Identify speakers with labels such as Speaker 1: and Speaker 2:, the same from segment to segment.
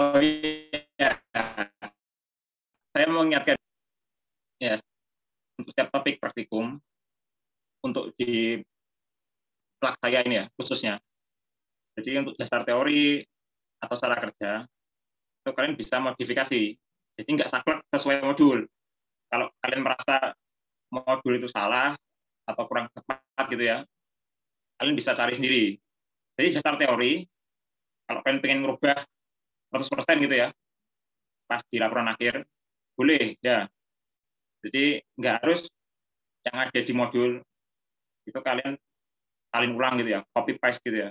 Speaker 1: Oh iya, saya mau mengingatkan ya untuk setiap topik praktikum untuk di plak saya ini ya khususnya. Jadi untuk dasar teori atau cara kerja itu kalian bisa modifikasi. Jadi nggak saklek sesuai modul. Kalau kalian merasa modul itu salah atau kurang tepat gitu ya, kalian bisa cari sendiri. Jadi dasar teori, kalau kalian pengen merubah 100% gitu ya, pas di laporan akhir, boleh ya. Jadi nggak harus yang ada di modul itu kalian salin ulang gitu ya, copy paste gitu ya.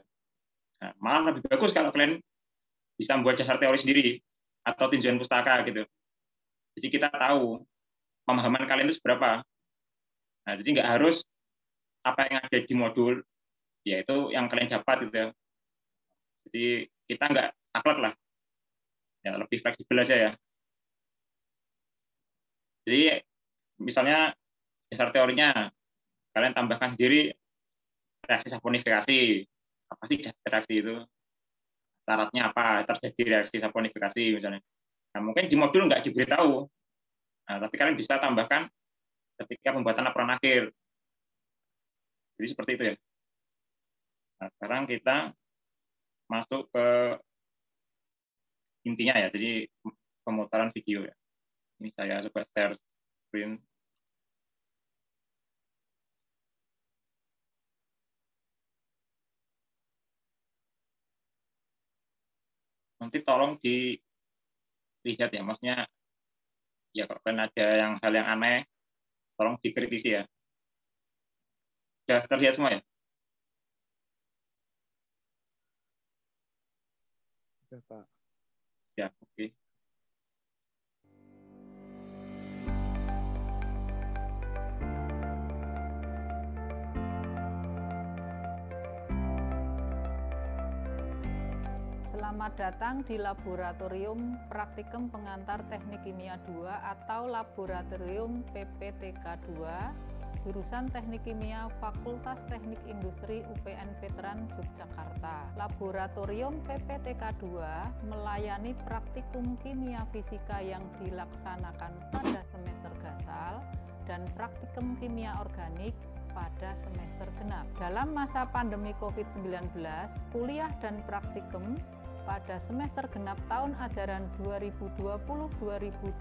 Speaker 1: Nah, malah lebih bagus kalau kalian bisa membuat dasar teori sendiri atau tinjauan pustaka gitu. Jadi kita tahu pemahaman kalian itu seberapa. Nah, jadi nggak harus apa yang ada di modul, yaitu yang kalian dapat gitu ya. Jadi kita nggak saklek lah, ya lebih fleksibel aja ya. Jadi misalnya dasar teorinya kalian tambahkan sendiri reaksi saponifikasi. Apa sih reaksi itu? Syaratnya apa terjadi reaksi saponifikasi misalnya. Nah, mungkin di modul nggak diberitahu. Nah, tapi kalian bisa tambahkan ketika pembuatan laporan akhir. Jadi seperti itu ya. Nah, sekarang kita masuk ke intinya ya. Jadi pemutaran video ya. Ini saya coba share screen. Nanti tolong dilihat ya, maksudnya ya kalau kalian ada yang hal yang aneh, tolong dikritisi ya. Sudah terlihat semua ya?
Speaker 2: Ya, Pak.
Speaker 1: Ya, oke.
Speaker 3: Selamat datang di Laboratorium Praktikum Pengantar Teknik Kimia 2 atau Laboratorium PPTK 2, jurusan Teknik Kimia Fakultas Teknik Industri UPN Veteran Yogyakarta. Laboratorium PPTK 2 melayani praktikum kimia fisika yang dilaksanakan pada semester gasal dan praktikum kimia organik pada semester genap. Dalam masa pandemi COVID-19, kuliah dan praktikum pada semester genap tahun ajaran 2020-2021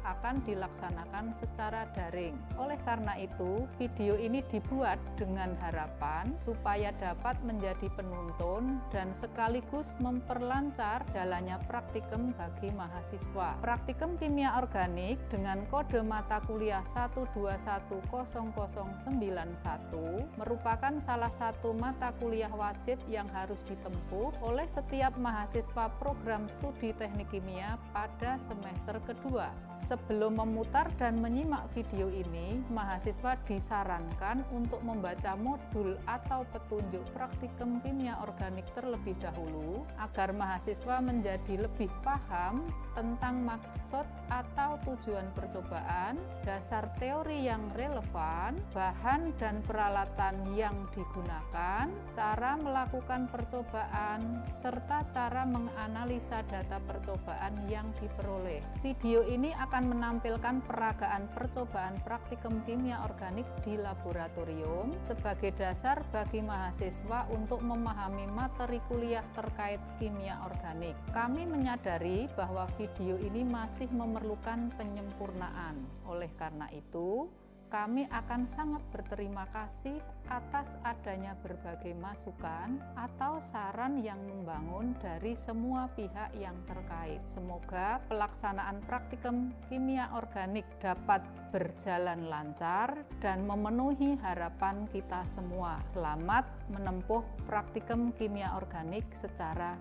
Speaker 3: akan dilaksanakan secara daring. Oleh karena itu, video ini dibuat dengan harapan supaya dapat menjadi penuntun dan sekaligus memperlancar jalannya praktikum bagi mahasiswa. Praktikum kimia organik dengan kode mata kuliah 12100091 merupakan salah satu mata kuliah wajib yang harus ditempuh oleh setiap mahasiswa program studi teknik kimia pada semester kedua. Sebelum memutar dan menyimak video ini, mahasiswa disarankan untuk membaca modul atau petunjuk praktikum kimia organik terlebih dahulu agar mahasiswa menjadi lebih paham tentang maksud atau tujuan percobaan, dasar teori yang relevan, bahan dan peralatan yang digunakan, cara melakukan percobaan, serta cara menganalisa data percobaan yang diperoleh. Video ini akan menampilkan peragaan percobaan praktikum kimia organik di laboratorium sebagai dasar bagi mahasiswa untuk memahami materi kuliah terkait kimia organik. Kami menyadari bahwa video ini masih memerlukan penyempurnaan. Oleh karena itu, kami akan sangat berterima kasih atas adanya berbagai masukan atau saran yang membangun dari semua pihak yang terkait. Semoga pelaksanaan praktikum kimia organik dapat berjalan lancar dan memenuhi harapan kita semua. Selamat menempuh praktikum kimia organik secara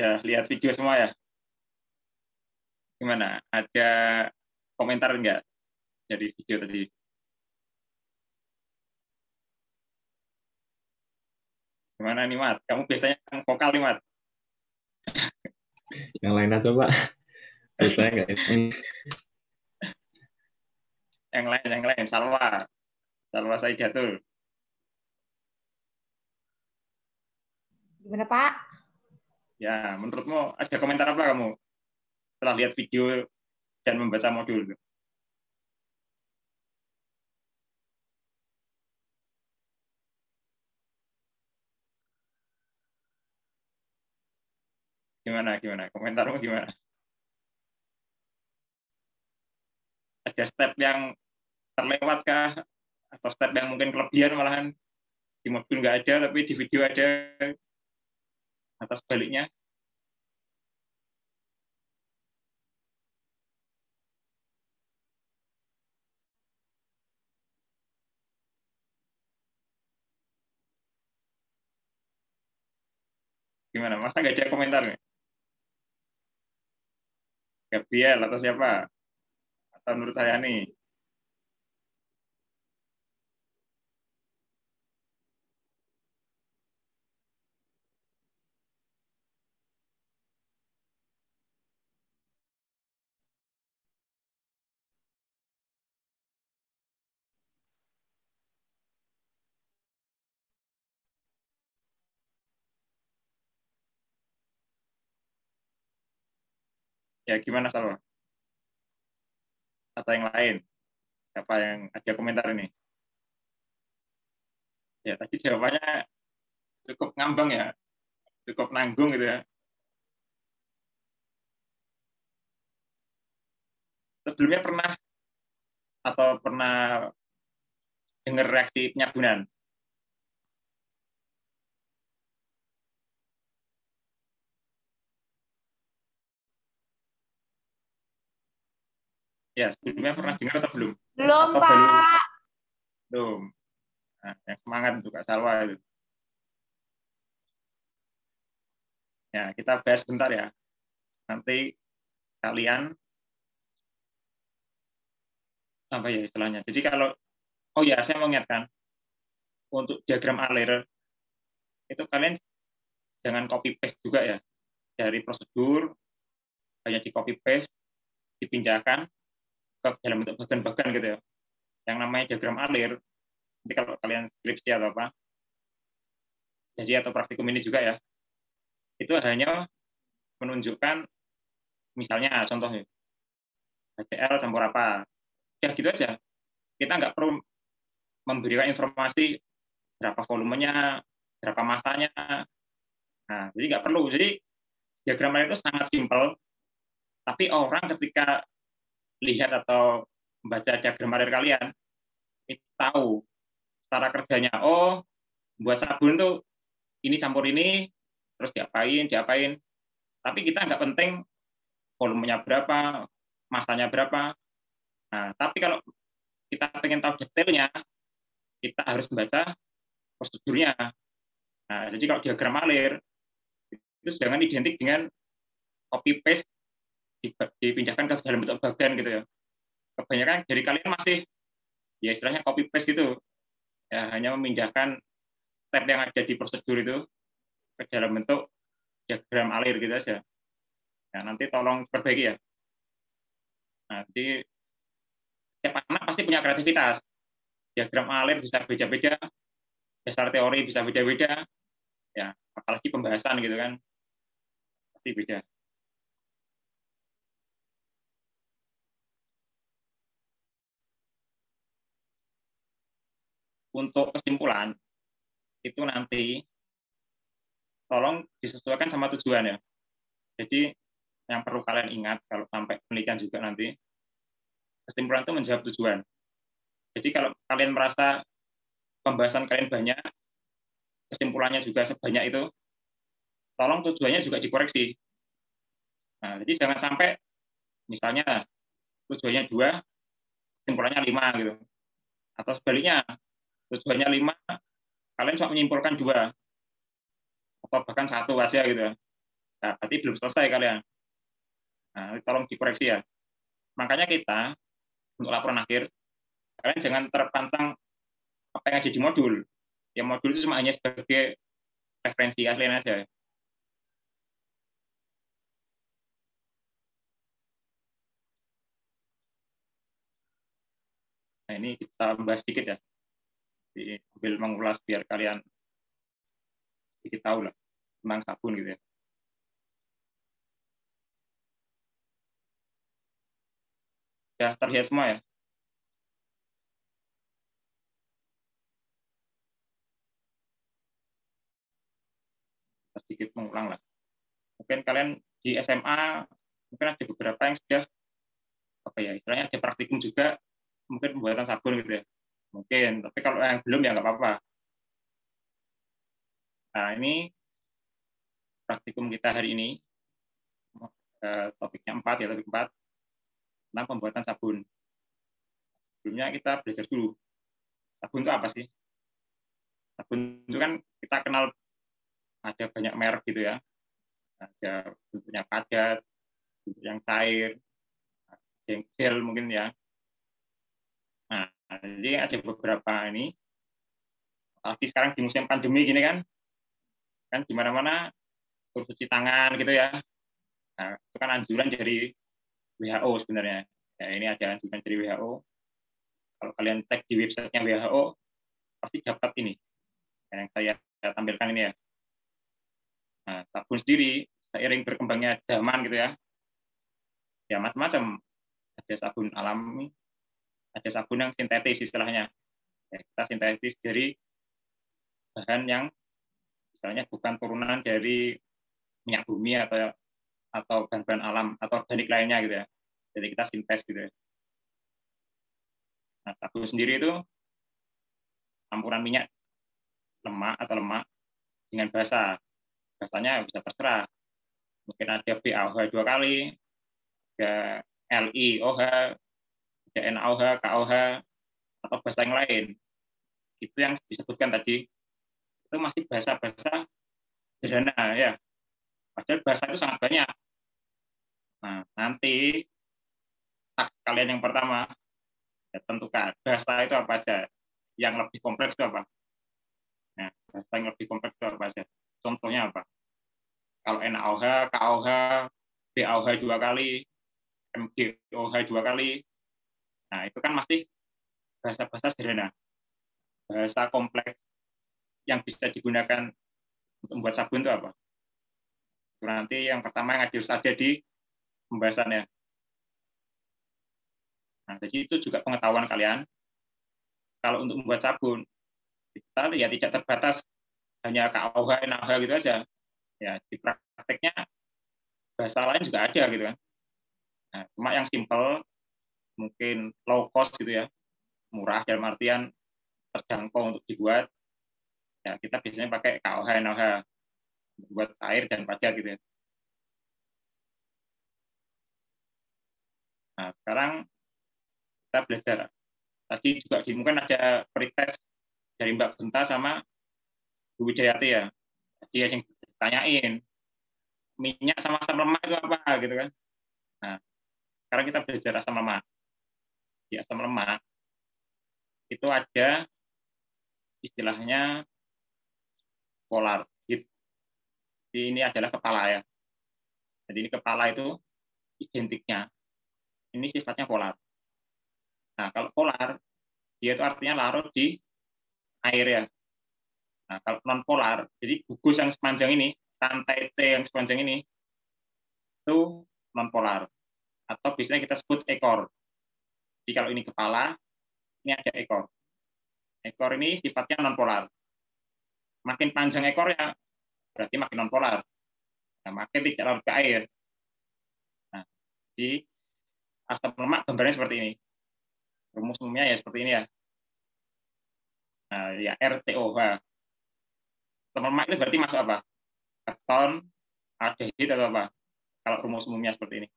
Speaker 1: Sudah lihat video semua ya? Gimana? Ada komentar enggak dari video tadi? Gimana nih, Mat? Kamu biasanya kan vokal nih, Mat?
Speaker 2: Yang lain aja, Pak. Saya nggak ini.
Speaker 1: Yang lain. Salwa Saidatul.
Speaker 4: Gimana, Pak?
Speaker 1: Ya, menurutmu ada komentar apa kamu setelah lihat video dan membaca modul? Gimana? Komentarmu gimana? Ada step yang terlewat kah? Atau step yang mungkin kelebihan malahan di modul nggak ada, tapi di video ada, atau sebaliknya? Gimana? Masa nggak ada komentar nih? Gabriel atau siapa? Atau Nur Hayani? Ya, gimana, Salwa? Atau yang lain? Siapa yang ada komentar ini? Ya, tadi jawabannya cukup ngambang ya, cukup nanggung gitu ya. Sebelumnya pernah dengar reaksi penyabunan? Ya, sebelumnya pernah dengar atau belum?
Speaker 4: Belum,
Speaker 1: Atau
Speaker 4: Pak.
Speaker 1: Belum. Nah, yang semangat untuk Kak Salwa itu. Ya, kita bahas bentar ya. Nanti kalian apa ya istilahnya. Jadi kalau saya mau ingatkan untuk diagram alir itu kalian jangan copy paste juga ya. Dari prosedur hanya di copy paste, dipindahkan ke dalam bentuk bagan-bagan gitu ya. Yang namanya diagram alir, nanti kalau kalian skripsi atau apa, jadi atau praktikum ini juga ya, itu hanya menunjukkan misalnya contohnya HCl campur apa, ya gitu aja. Kita nggak perlu memberikan informasi berapa volumenya, berapa masanya. Nah, jadi nggak perlu. Jadi diagram alir itu sangat simpel, tapi orang ketika lihat atau membaca diagram alir kalian, itu tahu cara kerjanya. Oh, buat sabun tuh ini campur ini, terus diapain. Tapi kita nggak penting volumenya berapa, masanya berapa. Nah, tapi kalau kita pengen tahu detailnya, kita harus membaca prosedurnya. Nah, jadi kalau diagram alir, itu jangan identik dengan copy paste dipindahkan ke dalam bentuk bagan gitu ya. Kebanyakan dari kalian masih ya istilahnya copy paste gitu. Ya, hanya memindahkan step yang ada di prosedur itu ke dalam bentuk diagram alir gitu aja. Nah, nanti tolong perbaiki ya. Nanti setiap anak pasti punya kreativitas. Diagram alir bisa beda-beda, dasar teori bisa beda-beda, ya apalagi pembahasan gitu kan, pasti beda. Untuk kesimpulan, itu nanti tolong disesuaikan sama tujuan ya. Jadi yang perlu kalian ingat kalau sampai penelitian juga nanti, kesimpulan itu menjawab tujuan. Jadi kalau kalian merasa pembahasan kalian banyak, kesimpulannya juga sebanyak itu, tolong tujuannya juga dikoreksi. Nah, jadi jangan sampai misalnya tujuannya 2, kesimpulannya 5 gitu. Atau sebaliknya, tujuannya 5, kalian cuma menyimpulkan 2 atau bahkan 1 aja gitu. Nah, berarti belum selesai kalian. Nah, tolong dikoreksi ya. Makanya kita untuk laporan akhir, kalian jangan terpancang apa yang ada di modul. Ya modul itu cuma hanya sebagai referensi kalian aja. Nah, ini kita bahas sedikit ya. Sambil mengulas biar kalian sedikit tahu lah tentang sabun gitu ya. Ya, terlihat semua ya. Sedikit mengulang lah. Mungkin kalian di SMA mungkin ada beberapa yang sudah apa ya istilahnya ada praktikum juga mungkin pembuatan sabun gitu ya. Mungkin, tapi kalau yang belum ya nggak apa-apa. Nah, ini praktikum kita hari ini topiknya 4 ya, topik 4 tentang pembuatan sabun. Sebelumnya kita belajar dulu. Sabun itu apa sih? Sabun itu kan kita kenal ada banyak merek gitu ya. Ada bentuknya padat, bentuk yang cair, yang gel mungkin ya. Nah, jadi ada beberapa ini. Apalagi sekarang di musim pandemi gini kan di mana-mana suruh cuci tangan gitu ya. Nah, itu kan anjuran dari WHO sebenarnya. Ya, ini ada anjuran dari WHO. Kalau kalian cek di websitenya WHO, pasti dapat ini yang saya tampilkan ini ya. Nah, sabun sendiri seiring berkembangnya zaman gitu ya macam-macam. Ada sabun alami, ada sabun yang sintetis istilahnya. Ya, kita sintetis dari bahan yang misalnya bukan turunan dari minyak bumi atau bahan-bahan alam atau organik lainnya gitu ya. Jadi kita sintes gitu ya. Nah, sabun sendiri itu campuran minyak lemak dengan basa. Basanya bisa terserah. Mungkin ada BAOH 2 kali, ada LiOH, ada NaOH, KOH, atau basa yang lain. Itu yang disebutkan tadi, itu masih basa-basa sederhana ya. Padahal bahasa itu sangat banyak. Nah, nanti kalian yang pertama ya tentukan bahasa itu apa aja. Yang lebih kompleks itu apa? Nah, bahasa yang lebih kompleks itu apa aja? Contohnya apa? Kalau NaOH, KOH, BaOH 2 kali, MgOH 2 kali, nah itu kan masih bahasa-bahasa sederhana. Bahasa kompleks yang bisa digunakan untuk membuat sabun itu apa? Itu nanti yang pertama yang harus ada di pembahasannya. Nah, jadi itu juga pengetahuan kalian. Kalau untuk membuat sabun, kita ya tidak terbatas hanya KOH, NaOH gitu aja. Ya, di prakteknya bahasa lain juga ada gitu kan. Nah, cuma yang simple, mungkin low cost gitu ya, murah dalam artian terjangkau untuk dibuat. Ya, kita biasanya pakai KOH, NaOH buat air dan padat gitu ya. Nah, sekarang kita belajar. Tadi juga mungkin ada pretest dari Mbak Genta sama Bu Widayati ya. Tadi yang ditanyain, minyak sama asam lemak itu apa gitu kan. Nah, sekarang kita belajar asam lemak. Di asam lemak itu ada istilahnya polar heat. Ini adalah kepala ya. Jadi ini kepala itu identiknya. Ini sifatnya polar. Nah, kalau polar, dia itu artinya larut di air ya. Nah, kalau non polar, jadi gugus yang sepanjang ini, rantai C yang sepanjang ini, itu non polar. Atau biasanya kita sebut ekor. Jadi kalau ini kepala, ini ada ekor. Ekor ini sifatnya non polar. Makin panjang ekornya, berarti makin non polar. Nah, makin tidak larut ke air. Nah, di asam lemak gambarnya seperti ini. Rumus umumnya ya seperti ini ya. Nah, ya RCOH. Asam lemak itu berarti masuk apa? Keton, aldehid atau apa? Kalau rumus umumnya seperti ini.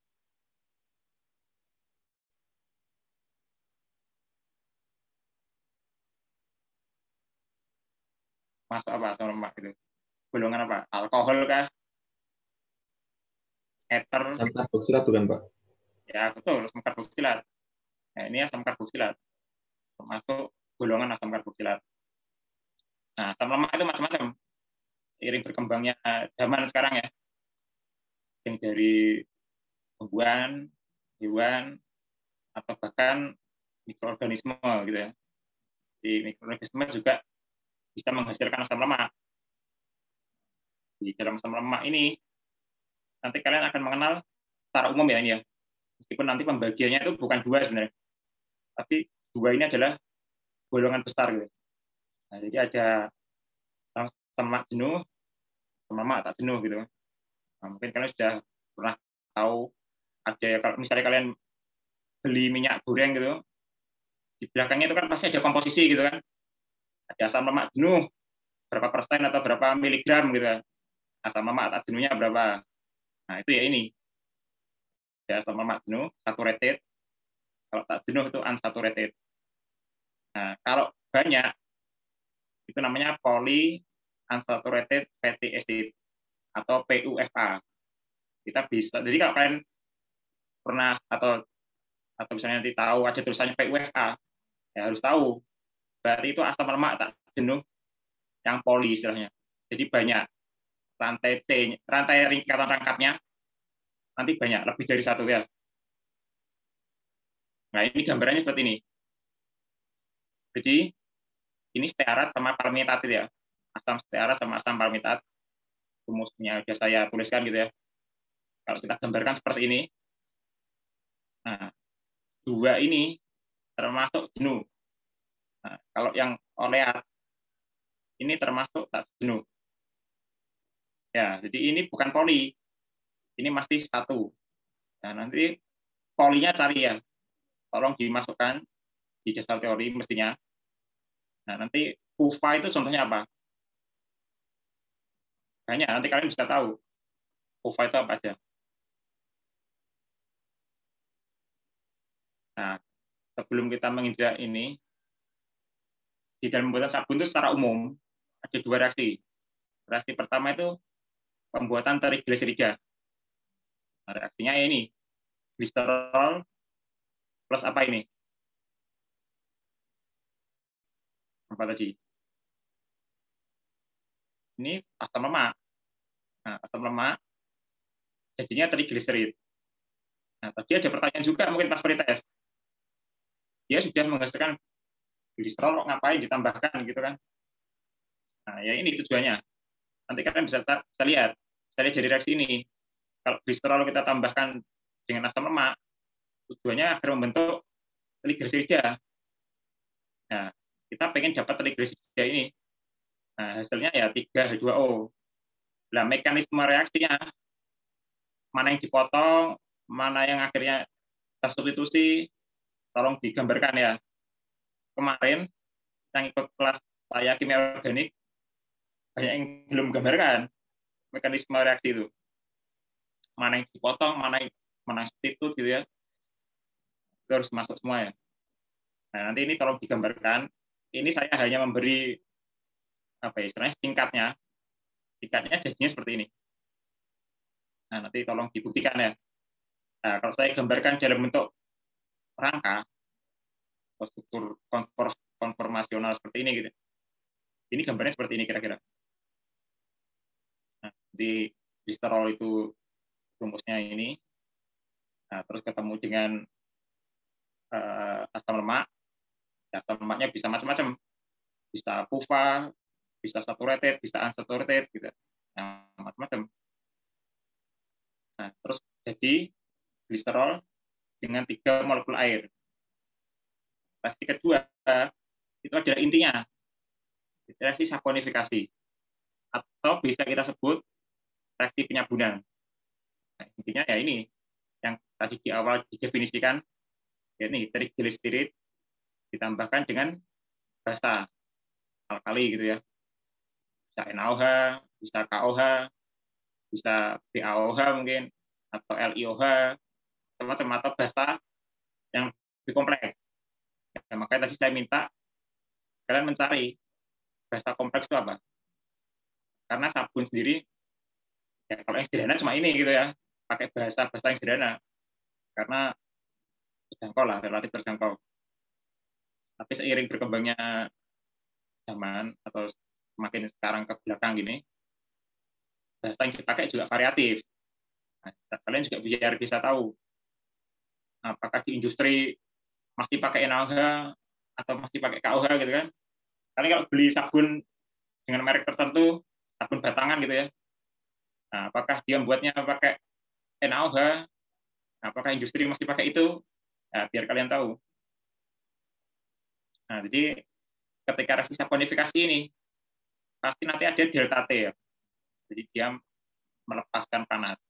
Speaker 1: Masuk apa asam lemak itu? Golongan apa? Alkohol kah? eter.
Speaker 2: Asam karboksilat bukan, Pak?
Speaker 1: Ya, betul, asam karboksilat. Nah, ini asam karboksilat, termasuk golongan asam karboksilat. Nah, asam lemak itu macam-macam. Seiring berkembangnya zaman sekarang ya, yang dari tumbuhan, hewan, atau bahkan mikroorganisme gitu ya. Di mikroorganisme juga bisa menghasilkan asam lemak. Di dalam asam lemak ini nanti kalian akan mengenal secara umum ya ini ya. Meskipun nanti pembagiannya itu bukan dua sebenarnya, tapi dua ini adalah golongan besar gitu. Nah, jadi ada asam lemak jenuh, asam lemak tak jenuh gitu. Nah, mungkin kalian sudah pernah tahu ada ya, kalau misalnya kalian beli minyak goreng gitu, di belakangnya itu kan pasti ada komposisi gitu kan. Ada asam lemak jenuh berapa persen atau berapa miligram gitu. Asam lemak tak jenuhnya berapa. Nah, itu ya ini. Ada asam lemak jenuh saturated. Kalau tak jenuh itu unsaturated. Nah, kalau banyak itu namanya polyunsaturated fatty acid atau PUFA. Kita bisa. Jadi kalau kalian pernah atau misalnya nanti tahu ada tulisannya PUFA, ya harus tahu. Berarti itu asam lemak tak jenuh yang poli istilahnya. Jadi banyak rantai ringkatan rangkapnya nanti banyak, lebih dari satu ya. Nah, ini gambarannya seperti ini. Jadi ini stearat sama palmitat ya. Asam stearat sama asam palmitat. Rumusnya sudah saya tuliskan gitu ya. Kalau kita gambarkan seperti ini. Nah, dua ini termasuk jenuh. Nah, kalau yang oleat ini termasuk tak jenuh. Ya, jadi ini bukan poli. Ini masih satu. Nah, nanti polinya cari ya. Tolong dimasukkan di dasar teori mestinya. Nah, nanti UVA itu contohnya apa? Banyak, nanti kalian bisa tahu UVA itu apa aja. Nah, sebelum kita menginjak ini, di dalam pembuatan sabun itu secara umum ada dua reaksi. Reaksi pertama itu pembuatan trigliserida. Nah, reaksinya ini, gliserol plus apa ini? Apa tadi? Ini asam lemak. Nah, asam lemak jadinya trigliserid. Nah, tadi ada pertanyaan juga mungkin pas pretest. Dia sudah menghasilkan gliserol, ngapain ditambahkan gitu kan? Nah, ya ini tujuannya. Nanti kalian bisa lihat. Dari reaksi ini. Kalau gliserol kita tambahkan dengan asam lemak, tujuannya agar membentuk trigliserida. Nah, kita pengen dapat trigliserida ini. Nah, hasilnya ya 3H2O. Nah, mekanisme reaksinya, mana yang dipotong, mana yang akhirnya tersubstitusi, tolong digambarkan ya. Kemarin, yang ikut kelas saya kimia organik, banyak yang belum gambarkan mekanisme reaksi itu. Mana yang dipotong, mana yang substitut gitu ya. Itu harus masuk semua ya. Nah, nanti ini tolong digambarkan. Ini saya hanya memberi apa ya, istilahnya singkatnya. Singkatnya jadinya seperti ini. Nah, nanti tolong dibuktikan ya. Nah, kalau saya gambarkan dalam bentuk rangka atau struktur konformasional seperti ini gitu. Ini gambarnya seperti ini kira-kira. Nah, di gliserol itu rumusnya ini. Nah, terus ketemu dengan asam lemak. Asam lemaknya bisa macam-macam. Bisa PUFA, bisa saturated, bisa unsaturated gitu. Nah, macam-macam. Nah, terus jadi gliserol dengan 3 molekul air. Reaksi kedua itu adalah intinya reaksi saponifikasi atau bisa kita sebut reaksi penyabunan. Nah, intinya ya ini yang tadi di awal didefinisikan, yakni trigliserid ditambahkan dengan basa alkali gitu ya. Bisa NaOH, bisa KOH, bisa BaOH mungkin, atau LiOH, macam-macam, atau basa yang lebih kompleks. Ya, makanya tadi saya minta kalian mencari basa kompleks itu apa. Karena sabun sendiri, ya kalau yang sederhana cuma ini gitu ya. pakai bahasa yang sederhana karena terjangkau lah, relatif terjangkau. Tapi seiring berkembangnya zaman atau semakin sekarang ke belakang gini, bahasa yang dipakai juga variatif. Nah, kalian juga biar bisa tahu apakah di industri masih pakai NaOH atau masih pakai KOH gitu kan. Kalian kalau beli sabun dengan merek tertentu, sabun batangan gitu ya, nah, apakah dia membuatnya pakai NaOH, apakah industri masih pakai itu, nah, biar kalian tahu. Nah, jadi ketika reaksi saponifikasi ini, pasti nanti ada delta T ya. Jadi dia melepaskan panas,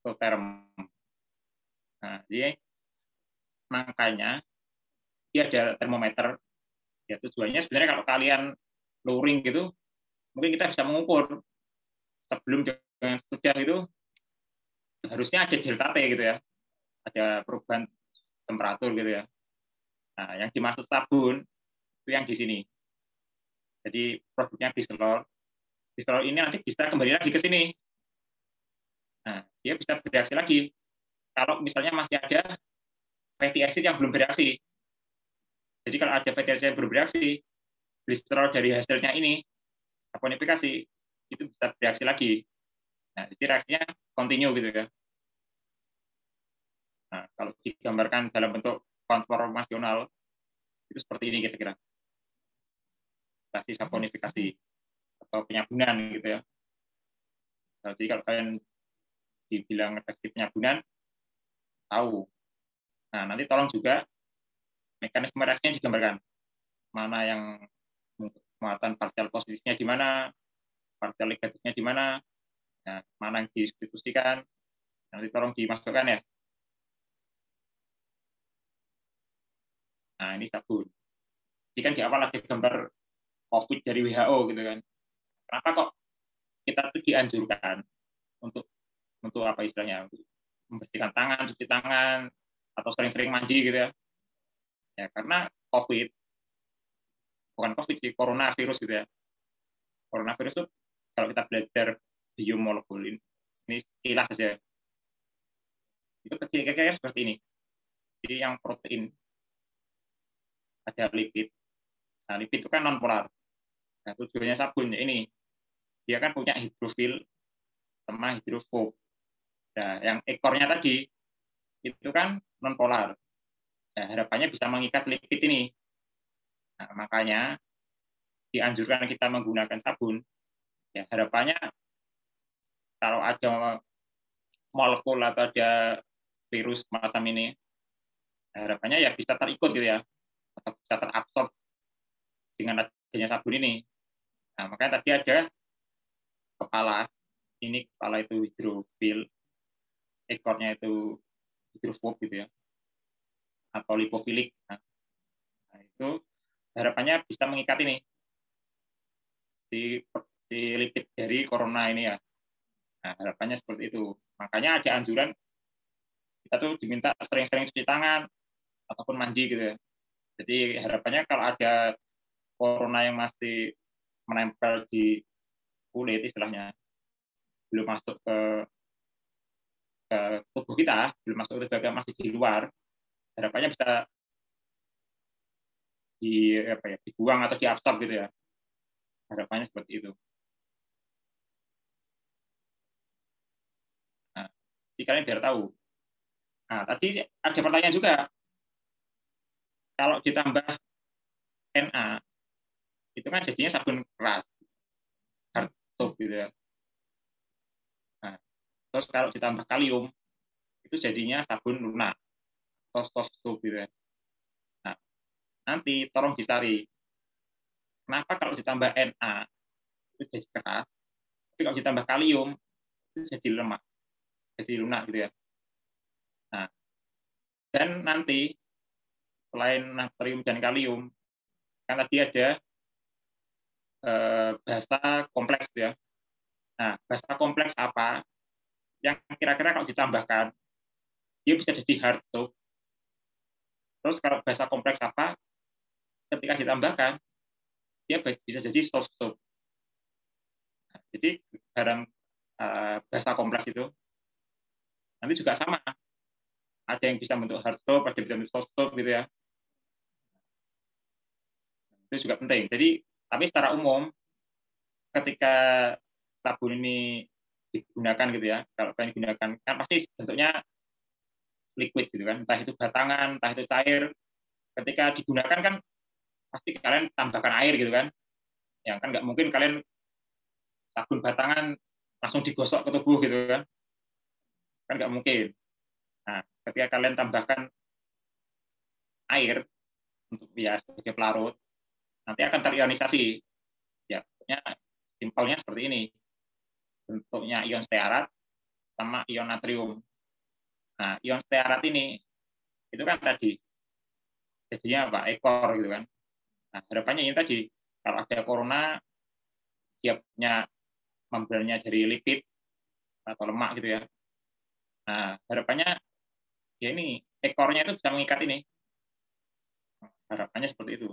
Speaker 1: isoterm. Nah, jadi makanya dia ada termometer. Ya tujuannya sebenarnya kalau kalian luring gitu, mungkin kita bisa mengukur sebelum dengan sesudah itu harusnya ada delta T gitu ya, ada perubahan temperatur gitu ya. Nah, yang dimaksud sabun itu yang di sini. Jadi produknya bisolol. Bisolol ini nanti bisa kembali lagi ke sini. Nah, dia bisa bereaksi lagi. Kalau misalnya masih ada fatty acid yang belum bereaksi. Jadi kalau ada fatty acid yang belum bereaksi, gliserol dari hasilnya ini, saponifikasi, itu bisa bereaksi lagi. Nah, jadi reaksinya continue gitu ya. Nah, kalau digambarkan dalam bentuk konformasional, itu seperti ini kira-kira. Reaksi saponifikasi atau penyabunan gitu ya. Nah, jadi kalau kalian dibilang reaksi penyabunan, tahu. Nah, nanti tolong juga mekanisme reaksinya digambarkan. Mana yang muatan parsial positifnya di mana, parsial negatifnya di mana, nah, mana yang disubstitusikan, nanti tolong dimasukkan ya. Nah, ini sabun. Jadi kan di awal ada gambar COVID dari WHO gitu kan. Kenapa kok kita tuh dianjurkan untuk apa istilahnya, membersihkan tangan, cuci tangan, atau sering-sering mandi gitu ya. Ya karena COVID, bukan COVID sih, coronavirus gitu ya. Coronavirus itu kalau kita belajar biomolekul ini sekilas saja. Itu kira-kira seperti ini. Jadi yang protein ada lipid. Nah, lipid itu kan non polar. Nah, tujuannya sabun ini dia kan punya hidrofil sama hidrofob. Nah, yang ekornya tadi itu kan non polar. Nah, harapannya bisa mengikat lipid ini. Nah, makanya dianjurkan kita menggunakan sabun. Ya, harapannya kalau ada molekul atau ada virus macam ini, harapannya ya bisa terikut gitu ya, atau bisa terabsorb dengan adanya sabun ini. Nah, makanya tadi ada kepala, ini kepala itu hidrofil, ekornya itu hidrofob gitu ya, atau lipofilik. Nah, itu harapannya bisa mengikat ini si lipid dari corona ini ya. Nah, harapannya seperti itu. Makanya ada anjuran kita tuh diminta sering-sering cuci tangan ataupun mandi gitu ya. Jadi harapannya kalau ada corona yang masih menempel di kulit istilahnya, belum masuk ke tubuh kita, belum masuk ke tubuh kita, masih di luar, harapannya bisa dibuang atau diabsorb gitu ya. Harapannya seperti itu. Nah, jadi kalian biar tahu. Nah, tadi ada pertanyaan juga. Kalau ditambah Na, itu kan jadinya sabun keras, hard soap gitu ya. Nah, terus kalau ditambah kalium, itu jadinya sabun lunak atau soft soap gitu ya. Nah, nanti tolong dicari kenapa kalau ditambah Na itu jadi keras, tapi kalau ditambah kalium itu jadi lemak, jadi lunak gitu ya. Nah, dan nanti selain natrium dan kalium, kan tadi ada basa kompleks ya. Nah, basa kompleks apa yang kira-kira kalau ditambahkan dia bisa jadi hard soap. Terus kalau basa kompleks apa ketika ditambahkan dia bisa jadi soft soap. Nah, jadi garam basa kompleks itu Nanti juga sama, ada yang bisa bentuk hard stop, ada yang bisa bentuk soft stop gitu ya. Itu juga penting. Jadi, tapi secara umum ketika sabun ini digunakan gitu ya, kalau kalian digunakan kan pasti bentuknya liquid gitu kan, entah itu batangan, entah itu cair. Ketika digunakan kan pasti kalian tambahkan air gitu kan. Yang kan nggak mungkin kalian sabun batangan langsung digosok ke tubuh gitu kan nggak mungkin. Nah, ketika kalian tambahkan air untuk ya sebagai pelarut, nanti akan terionisasi. Ya, bentuknya simpelnya seperti ini. Bentuknya ion stearat sama ion natrium. Nah, ion stearat ini itu kan tadi jadinya apa? Ekor gitu kan. Nah, harapannya ini tadi kalau ada corona dia punya membrannya dari lipid atau lemak gitu ya. Nah, harapannya ya ini ekornya itu bisa mengikat ini. Harapannya seperti itu.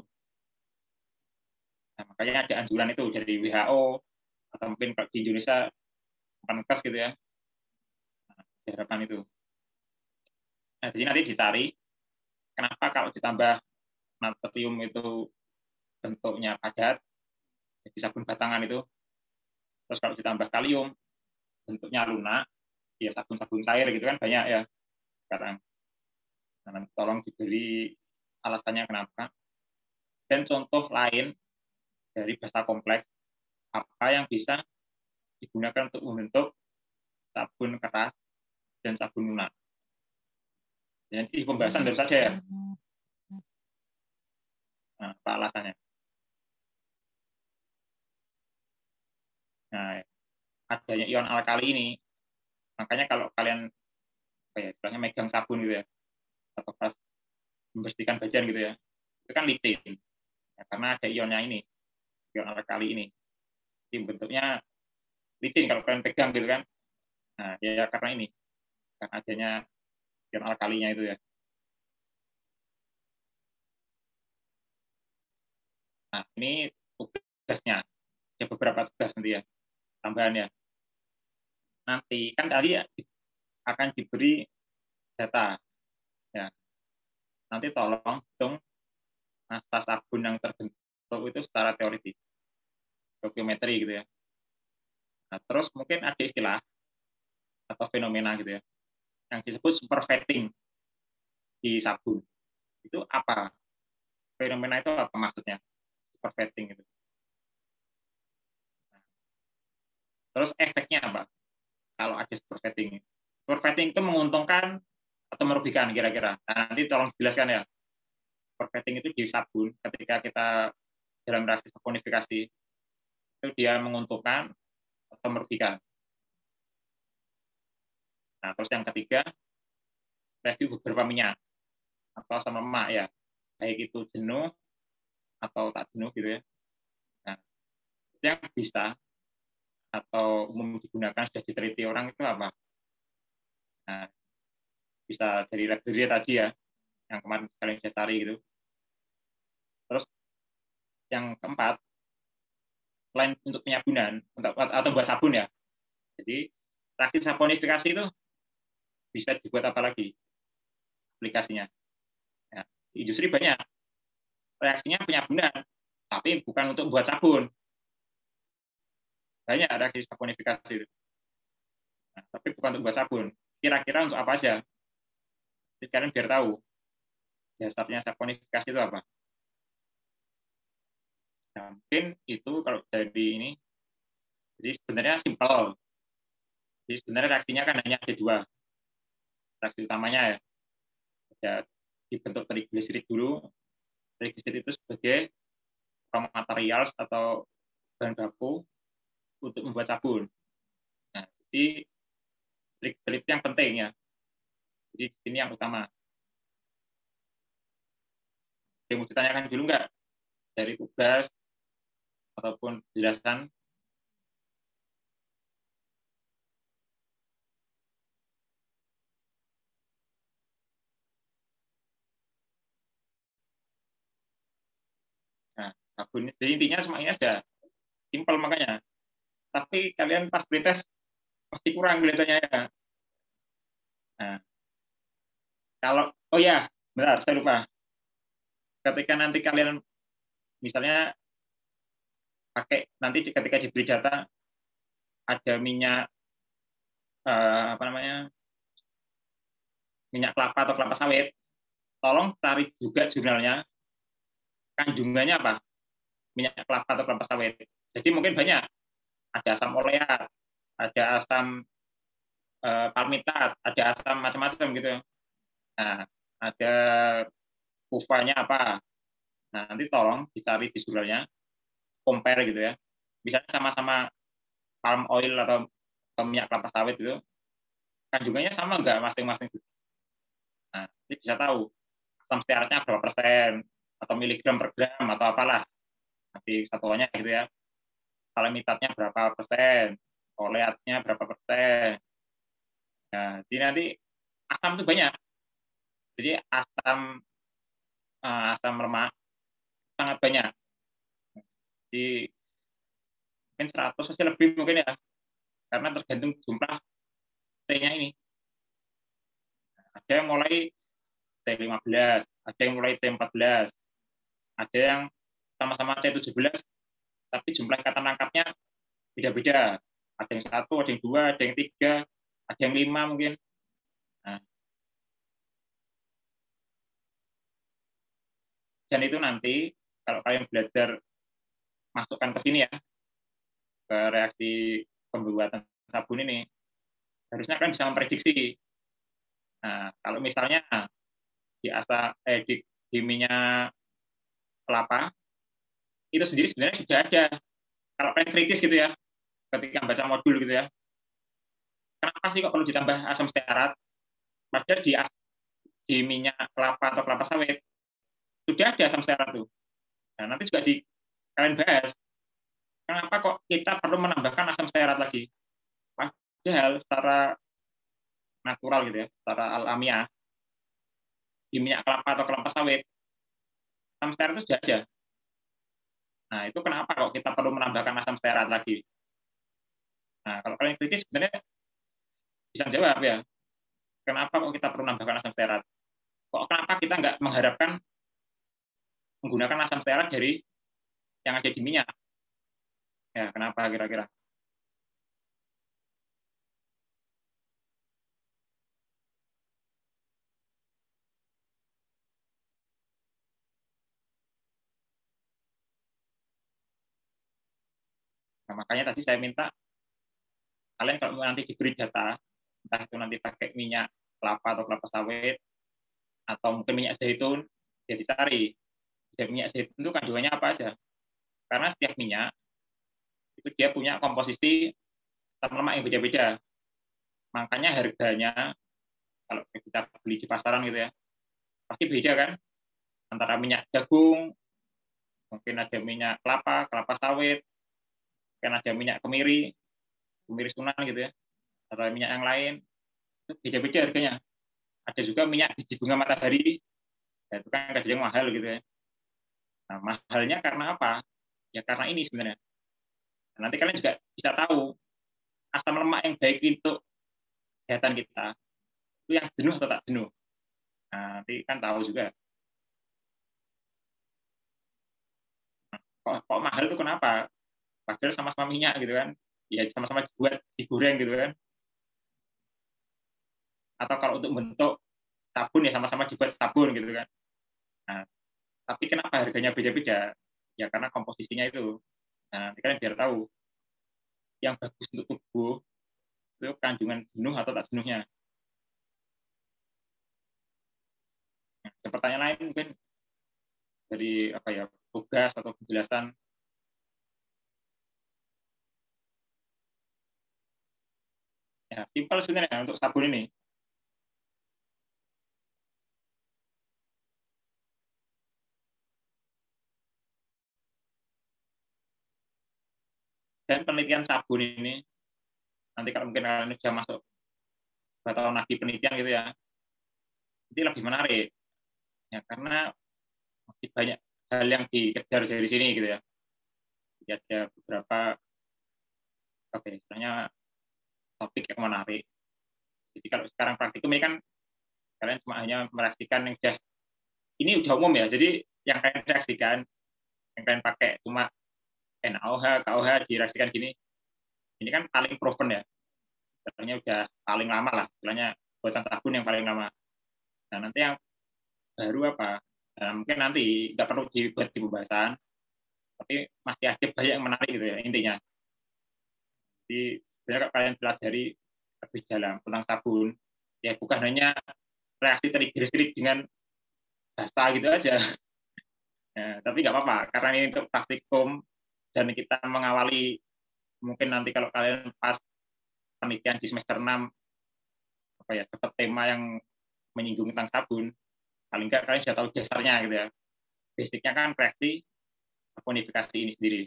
Speaker 1: Nah, makanya ada anjuran itu dari WHO atau mungkin di Indonesia Kemenkes gitu ya. Nah, harapan itu. Nah, di sini nanti dicari kenapa kalau ditambah natrium itu bentuknya padat, jadi sabun batangan itu. Terus kalau ditambah kalium bentuknya lunak, ya sabun-sabun cair gitu kan banyak ya sekarang. Nah, tolong diberi alasannya kenapa. Dan contoh lain dari basa kompleks apa yang bisa digunakan untuk membentuk sabun keras dan sabun lunak. Jadi pembahasan baru saja ya. Nah, apa alasannya? Nah, adanya ion alkali ini, makanya kalau kalian istilahnya megang sabun gitu ya, atau pas membersihkan badan gitu ya, itu kan licin. Ya, karena ada ionnya ini, ion alkali ini. Jadi bentuknya licin kalau kalian pegang gitu kan. Nah, ya karena ini, karena adanya ion alkalinya itu ya. Nah, ini tugasnya. Ya beberapa tugas nanti ya, tambahannya. Nanti kan tadi ya, akan diberi data. Ya. Nanti tolong hitung massa sabun yang terbentuk itu secara teoritis, stoikiometri gitu ya. Nah, terus mungkin ada istilah atau fenomena gitu ya, yang disebut superfetting di sabun. Itu apa? Fenomena itu apa maksudnya? Superfetting itu. Nah, terus efeknya apa? Kalau ada superfetting. Superfetting itu menguntungkan atau merugikan kira-kira. Nah, nanti tolong jelaskan ya. Superfetting itu di sabun ketika kita dalam reaksi saponifikasi itu dia menguntungkan atau merugikan. Nah, terus yang ketiga, review beberapa minyak atau asam lemak ya, baik itu jenuh atau tak jenuh gitu ya. Nah, yang bisa atau umum digunakan sudah diteliti orang itu apa? Nah, bisa dari library tadi ya, yang kemarin kalian bisa cari gitu. Terus yang keempat, selain untuk penyabunan atau buat sabun ya, jadi reaksi saponifikasi itu bisa dibuat apa lagi aplikasinya? Ya, di industri banyak reaksinya penyabunan, tapi bukan untuk buat sabun. Banyak reaksi saponifikasi itu. Nah, tapi bukan untuk buat sabun. Kira-kira untuk apa aja? Jadi kalian biar tahu dasarnya saponifikasi itu apa. Nah, mungkin itu kalau dari ini, jadi sebenarnya simpel. Jadi sebenarnya reaksinya kan hanya ada dua. Reaksi utamanya ya, ada dibentuk trigliserid dulu. Trigliserid itu sebagai raw materials atau bahan baku untuk membuat sabun. Nah, jadi trigliserid yang penting ya. Jadi di sini yang utama. Yang mau ditanyakan dulu nggak dari tugas ataupun penjelasan? Nah, sabun jadi intinya semuanya sudah simpel makanya. Tapi kalian pas pretest pasti kurang kelihatannya ya. Nah, kalau oh ya, benar, saya lupa. Ketika nanti kalian misalnya pakai nanti ketika diberi data ada minyak apa namanya minyak kelapa atau kelapa sawit, tolong cari juga jurnalnya kandungannya apa minyak kelapa atau kelapa sawit. Jadi mungkin banyak, ada asam oleat, ada asam palmitat, ada asam macam-macam gitu. Nah, ada kufanya apa. Nah, nanti tolong dicari di jurnalnya, compare gitu ya. Misalnya sama-sama palm oil atau minyak kelapa sawit itu, kandungannya sama nggak masing-masing. Nah, nanti bisa tahu asam stearatnya berapa persen, atau miligram per gram, atau apalah. Nanti satuannya gitu ya. Palmitatnya berapa persen, oleatnya berapa persen. Nah, jadi nanti asam itu banyak. Jadi asam lemak sangat banyak. Di mungkin 100 masih lebih mungkin ya, karena tergantung jumlah C-nya ini. Ada yang mulai C15, ada yang mulai C14, ada yang sama-sama C17, tapi jumlah ikatan rangkapnya beda-beda. Ada yang 1, ada yang 2, ada yang 3, ada yang 5 mungkin. Nah, dan itu nanti kalau kalian belajar masukkan ke sini ya, ke reaksi pembuatan sabun ini, harusnya kalian bisa memprediksi. Nah, kalau misalnya di minyak kelapa itu sendiri sebenarnya sudah ada. Kalau kalian kritis gitu ya, ketika baca modul gitu ya, kenapa sih kok perlu ditambah asam stearat? Padahal di minyak kelapa atau kelapa sawit sudah ada asam stearat tuh. Nah, nanti juga kalian bahas, kenapa kok kita perlu menambahkan asam stearat lagi? Padahal secara natural gitu ya, secara alamiah, di minyak kelapa atau kelapa sawit, asam stearat itu sudah ada. Nah, itu kenapa kok kita perlu menambahkan asam stearat lagi? Nah, kalau kalian kritis sebenarnya bisa jawab ya, kenapa kok kita perlu menambahkan asam stearat? Kok kenapa kita nggak mengharapkan menggunakan asam stearat dari yang ada di minyak? Ya, kenapa kira-kira? Nah, makanya tadi saya minta kalian kalau nanti diberi data, entah itu nanti pakai minyak kelapa atau kelapa sawit, atau mungkin minyak zaitun, ya dicari. Minyak zaitun itu kandungannya apa aja. Karena setiap minyak, itu dia punya komposisi asam lemak yang beda-beda. Makanya harganya, kalau kita beli di pasaran gitu ya, pasti beda kan? Antara minyak jagung, mungkin ada minyak kelapa, kelapa sawit, mungkin ada minyak kemiri, kemiri sunan gitu ya, atau minyak yang lain, itu beda-beda harganya. Ada juga minyak biji bunga matahari, ya itu kan kadang mahal gitu ya. Nah, mahalnya karena apa? Ya karena ini sebenarnya. Nah, nanti kalian juga bisa tahu asam lemak yang baik untuk kesehatan kita itu yang jenuh atau tak jenuh. Nah, nanti kan tahu juga. Kok mahal itu kenapa? Padahal sama-sama minyak gitu kan. Ya sama-sama dibuat digoreng gitu kan. Atau kalau untuk bentuk sabun ya sama-sama dibuat sabun gitu kan. Nah, tapi kenapa harganya beda-beda? Ya karena komposisinya itu. Nah, nanti kalian biar tahu yang bagus untuk tubuh itu kandungan jenuh atau tak jenuhnya. Nah, pertanyaan lain mungkin dari apa ya tugas atau penjelasan. Ya, simpel sebenarnya untuk sabun ini. Dan penelitian sabun ini, nanti kalau mungkin kalian sudah masuk beberapa tahun lagi penelitian gitu ya, ini lebih menarik. Ya, karena masih banyak hal yang dikejar dari sini gitu ya. Jadi ada beberapa apa istilahnya topik yang menarik. Jadi kalau sekarang praktikum ini kan kalian cuma hanya mereaksikan yang ini udah umum ya. Jadi yang kalian reaksikan, yang kalian pakai cuma NaOH, KOH direaksikan gini. Ini kan paling proven ya. Istilahnya udah paling lama lah. Istilahnya buatan sabun yang paling lama. Nah, nanti yang baru apa? Nah, mungkin nanti nggak perlu dibuat di pembahasan, tapi masih ada banyak yang menarik gitu ya intinya. Jadi sebenarnya kalau kalian pelajari lebih dalam tentang sabun, ya bukan hanya reaksi trigger dengan basa gitu aja. Nah, tapi nggak apa-apa, karena ini untuk praktikum dan kita mengawali, mungkin nanti kalau kalian pas penelitian di semester 6 apa ya, dapat tema yang menyinggung tentang sabun, paling nggak kalian sudah tahu dasarnya gitu ya. Basicnya kan reaksi saponifikasi ini sendiri.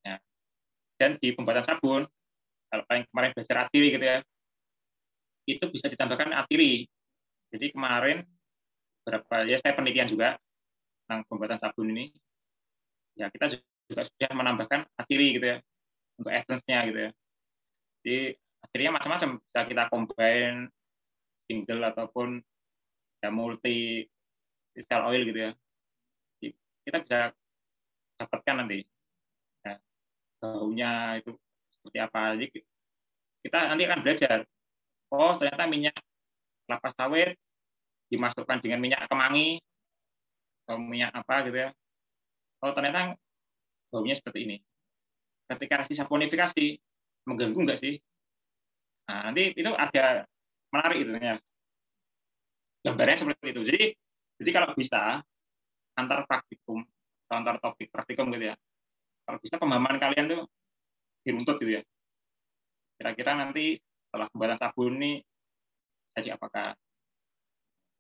Speaker 1: Ya. Dan di pembuatan sabun, kalau kalian kemarin belajar atiri gitu ya, itu bisa ditambahkan atiri. Jadi kemarin berapa ya saya penelitian juga tentang pembuatan sabun ini, ya kita juga sudah menambahkan atiri gitu ya untuk essence-nya gitu ya. Jadi atirinya macam-macam, bisa kita combine single ataupun ya multi essential oil gitu ya. Jadi kita bisa dapatkan nanti ya, baunya itu seperti apa. Jadi kita nanti akan belajar, oh ternyata minyak kelapa sawit dimasukkan dengan minyak kemangi atau minyak apa gitu ya, oh ternyata baunya seperti ini. Ketika reaksi saponifikasi mengganggu nggak sih? Nah, nanti itu ada menarik itu ya. Gambarnya seperti itu. Jadi kalau bisa antar praktikum atau antar topik praktikum gitu ya. Kalau bisa pemahaman kalian tuh diruntut gitu ya. Kira-kira nanti setelah pembuatan sabun ini jadi apakah?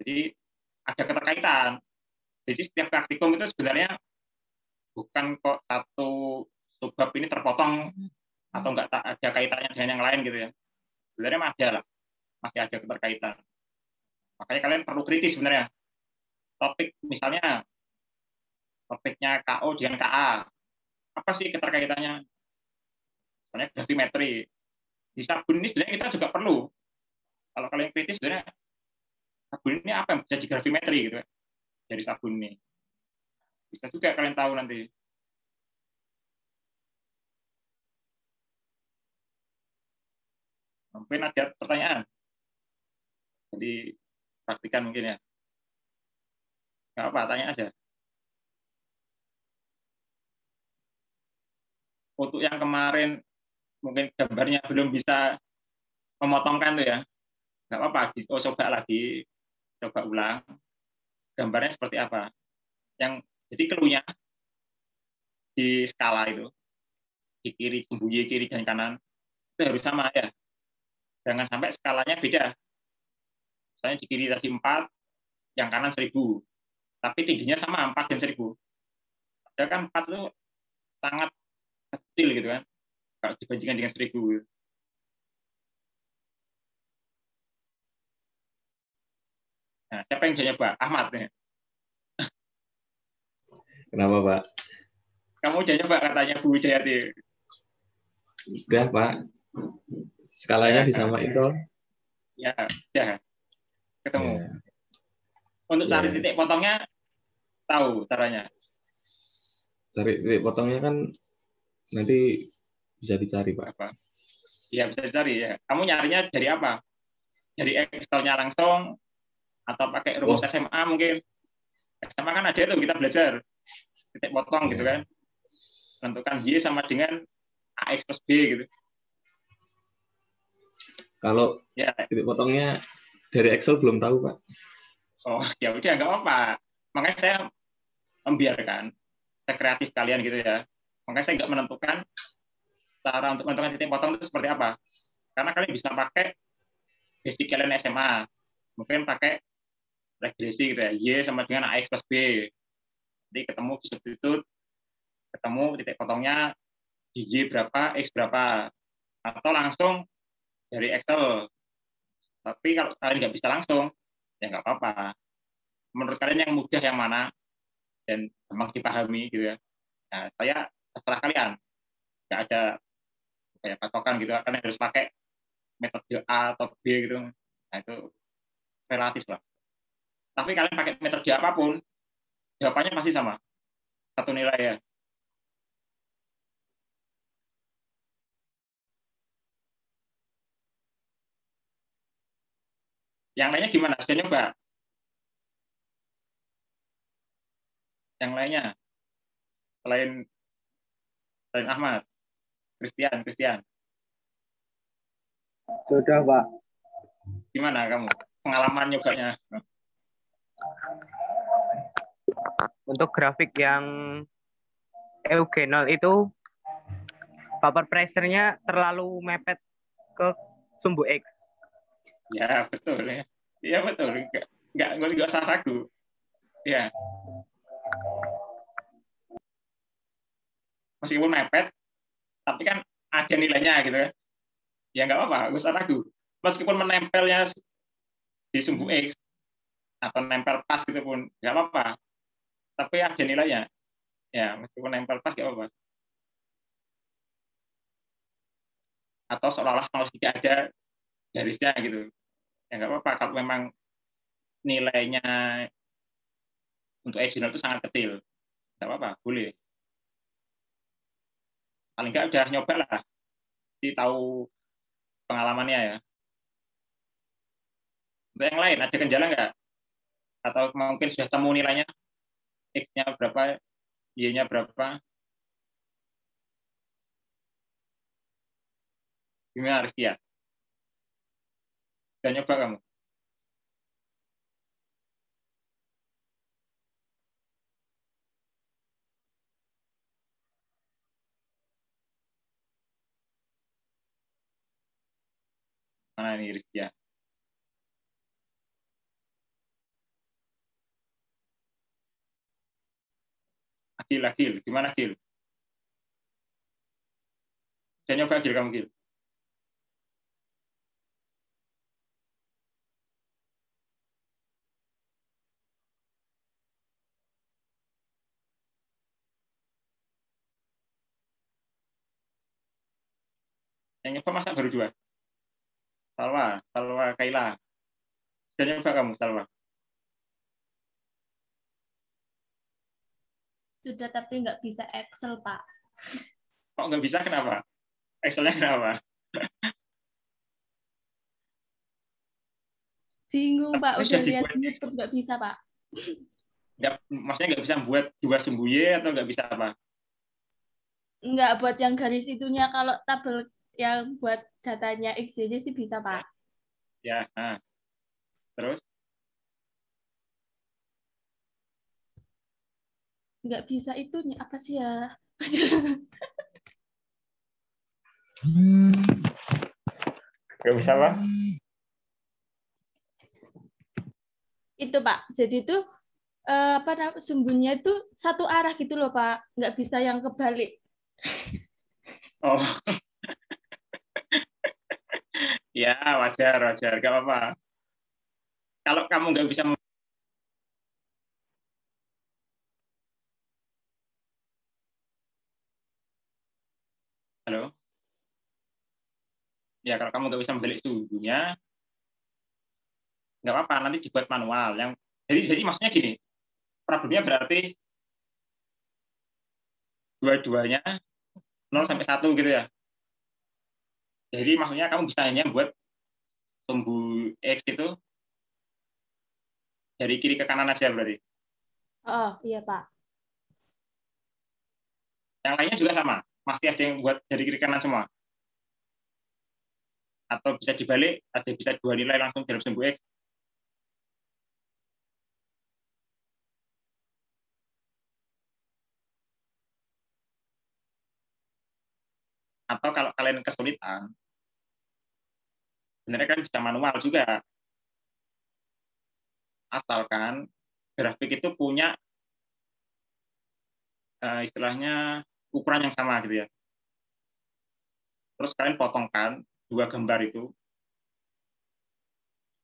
Speaker 1: Jadi ada keterkaitan. Jadi setiap praktikum itu sebenarnya bukan kok satu subbab ini terpotong atau nggak ada kaitannya dengan yang lain gitu ya. Sebenarnya masih ada keterkaitan. Makanya kalian perlu kritis sebenarnya. Topik misalnya topiknya KO dengan KA, apa sih keterkaitannya? Misalnya gravimetri. Di sabun ini sebenarnya kita juga perlu. Kalau kalian kritis sebenarnya sabun ini apa yang bisa di gravimetri gitu dari sabun ini. Bisa juga kalian tahu nanti. Mungkin ada pertanyaan. Jadi praktikan mungkin ya. Nggak apa, tanya aja. Untuk yang kemarin mungkin gambarnya belum bisa memotongkan tuh ya, nggak apa-apa, coba lagi, coba ulang. Gambarnya seperti apa? Yang jadi clue-nya di skala itu, di kiri, sembunyi kiri dan kanan, itu harus sama ya. Jangan sampai skalanya beda. Misalnya di kiri tadi 4, yang kanan 1000. Tapi tingginya sama 4 dan 1000. Padahal kan 4 itu sangat kecil gitu kan, kalau dibandingkan dengan 1000. Nah, siapa yang bisa nyoba? Ahmad nih.
Speaker 2: Kenapa, Pak?
Speaker 1: Kamu udah nyoba katanya Bu Jayati.
Speaker 2: Udah, Pak. Skalanya
Speaker 1: Ya,
Speaker 2: disamain toh.
Speaker 1: ya, udah ketemu.
Speaker 2: Ya.
Speaker 1: Untuk cari
Speaker 2: Ya.
Speaker 1: titik potongnya, tahu caranya.
Speaker 2: Cari titik potongnya kan nanti bisa dicari, Pak.
Speaker 1: Apa? Ya, bisa dicari ya. Kamu nyarinya dari apa? Dari Excel-nya langsung, atau pakai rumus SMA mungkin? SMA kan ada itu, kita belajar titik potong gitu kan. Tentukan Y sama dengan AX plus B gitu.
Speaker 2: Kalau
Speaker 1: ya,
Speaker 2: titik potongnya dari Excel belum tahu, Pak.
Speaker 1: Oh, ya udah nggak apa-apa. Makanya saya membiarkan sekreatif kalian gitu ya. Makanya saya nggak menentukan cara untuk menentukan titik potong itu seperti apa. Karena kalian bisa pakai basic kalian SMA. Mungkin pakai regresi gitu ya. Y sama dengan AX plus B. Jadi ketemu substitut, ketemu titik potongnya di Y berapa, X berapa. Atau langsung dari Excel. Tapi kalau kalian nggak bisa langsung, ya nggak apa-apa. Menurut kalian yang mudah yang mana dan gampang dipahami gitu ya. Nah, saya terserah kalian, nggak ada kayak patokan gitu, kalian harus pakai metode A atau B gitu. Nah, itu relatif lah. Tapi kalian pakai metode apapun, jawabannya pasti sama, satu nilai ya. Yang lainnya gimana? Sudah nyoba? Yang lainnya selain selain Ahmad, Christian,
Speaker 4: Sudah, Pak.
Speaker 1: gimana kamu pengalaman nyobanya?
Speaker 4: Untuk grafik yang eugenol itu vapor pressure-nya terlalu mepet ke sumbu X.
Speaker 1: Ya betul ya, iya betul, nggak usah ragu, ya. Meskipun mepet, tapi kan ada nilainya gitu ya. Ya nggak apa-apa, nggak usah ragu. Meskipun menempelnya di sumbu X atau nempel pas gitu pun nggak apa-apa, tapi ada nilainya. Ya meskipun nempel pas nggak apa-apa. Atau seolah-olah kalau tidak ada garisnya gitu, ya nggak apa-apa kalau memang nilainya untuk original itu sangat kecil, nggak apa-apa, boleh. Paling nggak udah nyoba lah, jadi tahu pengalamannya ya. Untuk yang lain ada kendala nggak? Atau mungkin sudah temu nilainya, X-nya berapa, Y-nya berapa? Gimana Rizky ya? Sudah nyoba kamu? Mana ini Rizky ya? Agil, gimana Gil? Sudah nyoba Gil kamu Gil? Yang nyoba masa baru 2? Salwa, Kaila. Sudah nyoba kamu Salwa?
Speaker 5: Sudah, tapi nggak bisa Excel, Pak.
Speaker 1: Kok nggak bisa, kenapa? Excelnya kenapa?
Speaker 5: Bingung, Pak.
Speaker 1: Tapi
Speaker 5: Udah
Speaker 1: sudah
Speaker 5: lihat
Speaker 1: dibuat,
Speaker 5: YouTube nggak bisa, Pak.
Speaker 1: maksudnya nggak bisa buat 2 sumbu Y atau nggak bisa apa?
Speaker 5: Nggak buat yang garis itunya. Kalau tabel yang buat datanya XY sih bisa, Pak.
Speaker 1: Ya, nah. Terus?
Speaker 5: Nggak bisa itunya. Apa sih ya?
Speaker 1: Nggak bisa apa?
Speaker 5: Itu, Pak. Jadi tuh apa sumbunya itu satu arah gitu loh, Pak. Nggak bisa yang kebalik.
Speaker 1: Oh, ya wajar, nggak apa-apa. Kalau kamu nggak bisa, halo, ya kalau kamu nggak bisa membalik sumbunya, nggak apa-apa, nanti dibuat manual. Jadi maksudnya gini, problemnya berarti dua-duanya 0 sampai 1 gitu ya. Jadi maksudnya kamu bisa hanya buat sumbu X itu dari kiri ke kanan aja berarti.
Speaker 5: Oh, iya, Pak.
Speaker 1: Yang lainnya juga sama, pasti ada yang buat dari kiri ke kanan semua. Atau bisa dibalik, ada bisa 2 nilai langsung dalam sumbu X. Atau kalau kalian kesulitan, sebenarnya kan bisa manual juga. Asalkan grafik itu punya istilahnya ukuran yang sama gitu ya. Terus kalian potongkan 2 gambar itu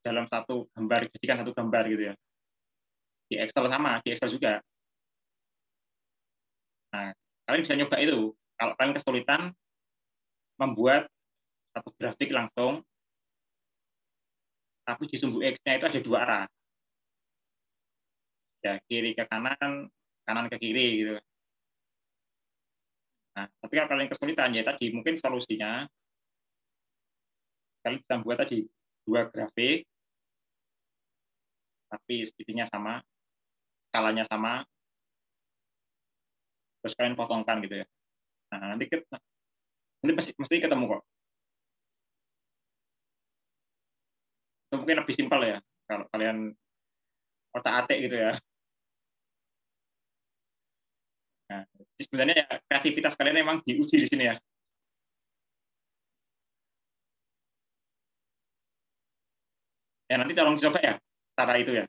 Speaker 1: dalam satu gambar, jadikan satu gambar gitu ya. Di Excel sama, di Excel juga. Nah, kalian bisa nyoba itu. Kalau kalian kesulitan membuat satu grafik langsung, tapi di sumbu X-nya itu ada 2 arah. Ya, kiri ke kanan, kanan ke kiri gitu. Nah, tapi kalau kalian kesulitan ya tadi mungkin solusinya kalian bisa buat tadi 2 grafik, tapi segitinya sama, skalanya sama, terus kalian potongkan gitu ya. Nah, nanti mesti ketemu kok. Itu mungkin lebih simpel ya kalau kalian otak-atik gitu ya. Nah, sebenarnya ya, kreativitas kalian memang diuji di sini ya. Ya nanti tolong coba ya cara itu ya.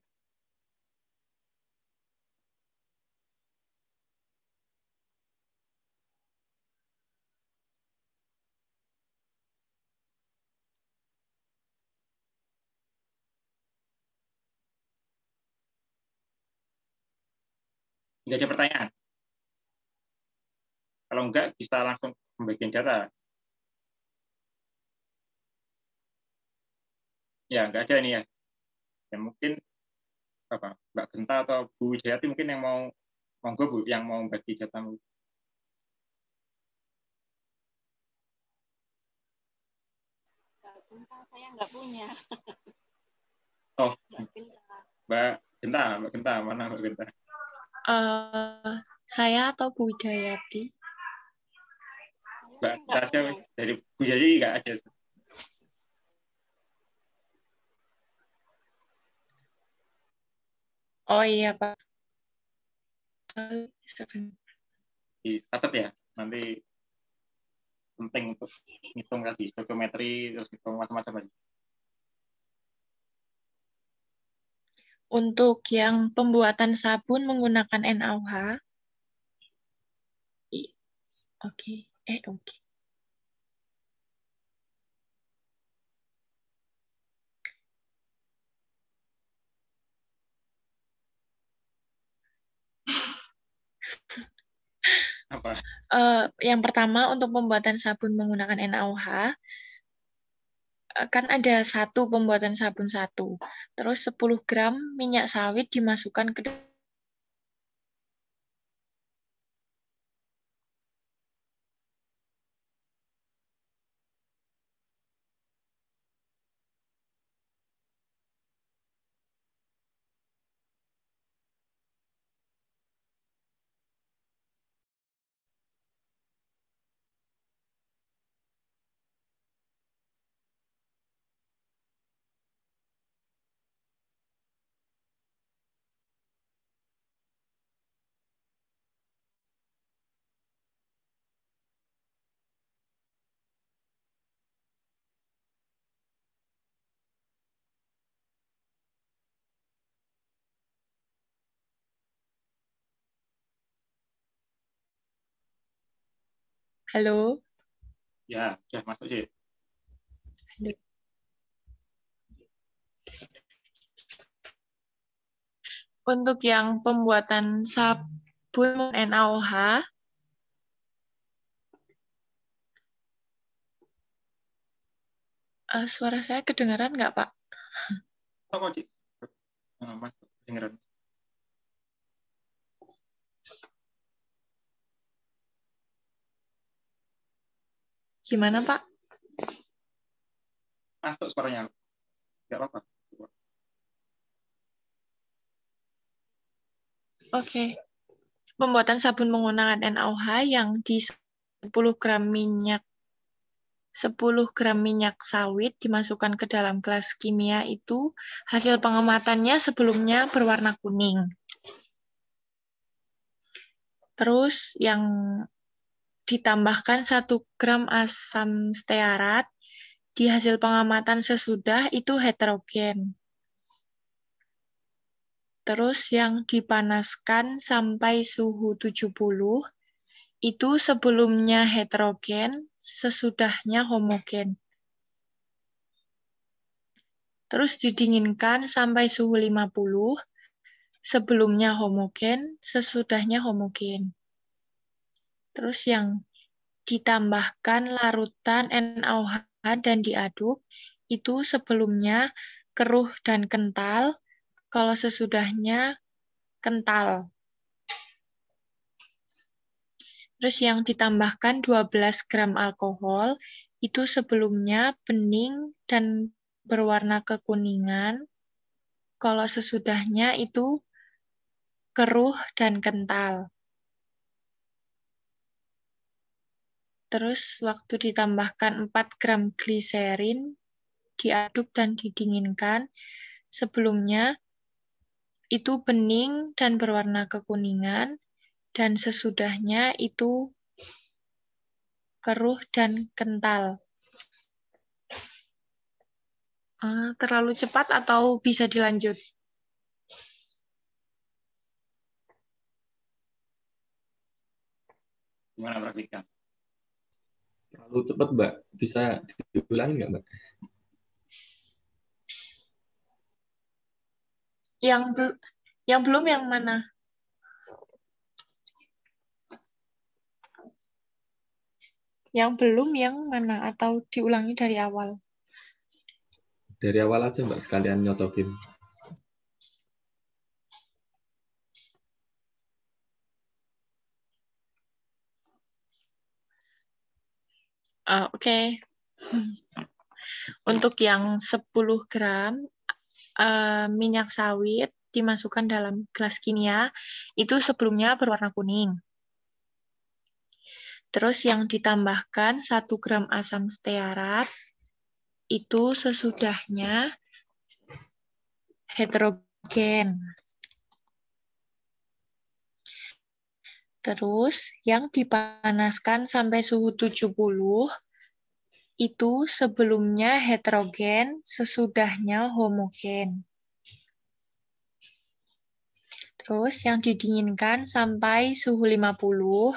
Speaker 1: Nggak ada pertanyaan. Kalau enggak bisa langsung pembagian data. Ya nggak ada ini ya. Ya mungkin apa Mbak Genta atau Bu Widayati mungkin yang mau monggo Bu yang mau bagi data.
Speaker 6: Saya nggak punya.
Speaker 1: Oh, Mbak Genta, mana Mbak Genta?
Speaker 6: Saya atau Bu Widayati?
Speaker 1: Mbak Genta aja, dari Bu Widayati nggak ada.
Speaker 6: Oh iya Pak.
Speaker 1: Dicatat ya, nanti penting untuk ngitung tadi stoikiometri, terus ngitung macam-macam lagi.
Speaker 6: Untuk yang pembuatan sabun menggunakan NaOH, oke.
Speaker 1: Apa?
Speaker 6: Yang pertama untuk pembuatan sabun menggunakan NaOH, kan ada 1 pembuatan sabun 1. Terus 10 gram minyak sawit dimasukkan ke Halo.
Speaker 1: Ya, sudah masuk sih.
Speaker 6: Untuk yang pembuatan sabun NaOH, suara saya kedengaran nggak, Pak?
Speaker 1: Kok Cik? Mas dengeran.
Speaker 6: Gimana, Pak?
Speaker 1: Masuk suaranya. Nggak apa-apa.
Speaker 6: Oke. Pembuatan sabun menggunakan NaOH yang di 10 gram minyak sawit dimasukkan ke dalam gelas kimia itu hasil pengematannya sebelumnya berwarna kuning. Terus yang ditambahkan 1 gram asam stearat di hasil pengamatan sesudah itu heterogen. Terus yang dipanaskan sampai suhu 70 itu sebelumnya heterogen, sesudahnya homogen. Terus didinginkan sampai suhu 50, sebelumnya homogen, sesudahnya homogen. Terus yang ditambahkan larutan NaOH dan diaduk, itu sebelumnya keruh dan kental, kalau sesudahnya kental. Terus yang ditambahkan 12 gram alkohol, itu sebelumnya bening dan berwarna kekuningan, kalau sesudahnya itu keruh dan kental. Terus waktu ditambahkan 4 gram gliserin, diaduk dan didinginkan, sebelumnya itu bening dan berwarna kekuningan, dan sesudahnya itu keruh dan kental. Terlalu cepat atau bisa dilanjut?
Speaker 1: Gimana praktika?
Speaker 2: Terlalu cepat, Mbak. Bisa diulangi nggak, Mbak?
Speaker 6: Yang belum yang mana? Yang belum yang mana? Atau diulangi dari awal?
Speaker 2: Dari awal aja, Mbak. Sekalian nyocokin.
Speaker 6: Oke. Untuk yang 10 gram minyak sawit dimasukkan dalam gelas kimia, itu sebelumnya berwarna kuning. Terus yang ditambahkan 1 gram asam stearat, itu sesudahnya heterogen. Terus yang dipanaskan sampai suhu 70, itu sebelumnya heterogen, sesudahnya homogen. Terus yang didinginkan sampai suhu 50,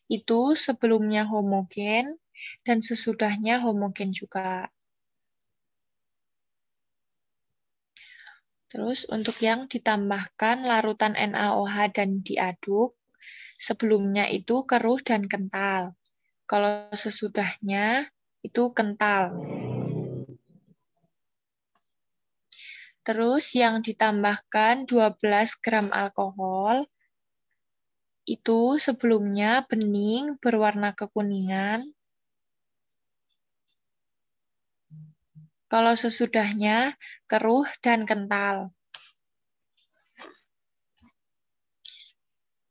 Speaker 6: itu sebelumnya homogen dan sesudahnya homogen juga. Terus untuk yang ditambahkan larutan NaOH dan diaduk, sebelumnya itu keruh dan kental. Kalau sesudahnya itu kental. Terus yang ditambahkan 12 gram alkohol, itu sebelumnya bening berwarna kekuningan. Kalau sesudahnya keruh dan kental.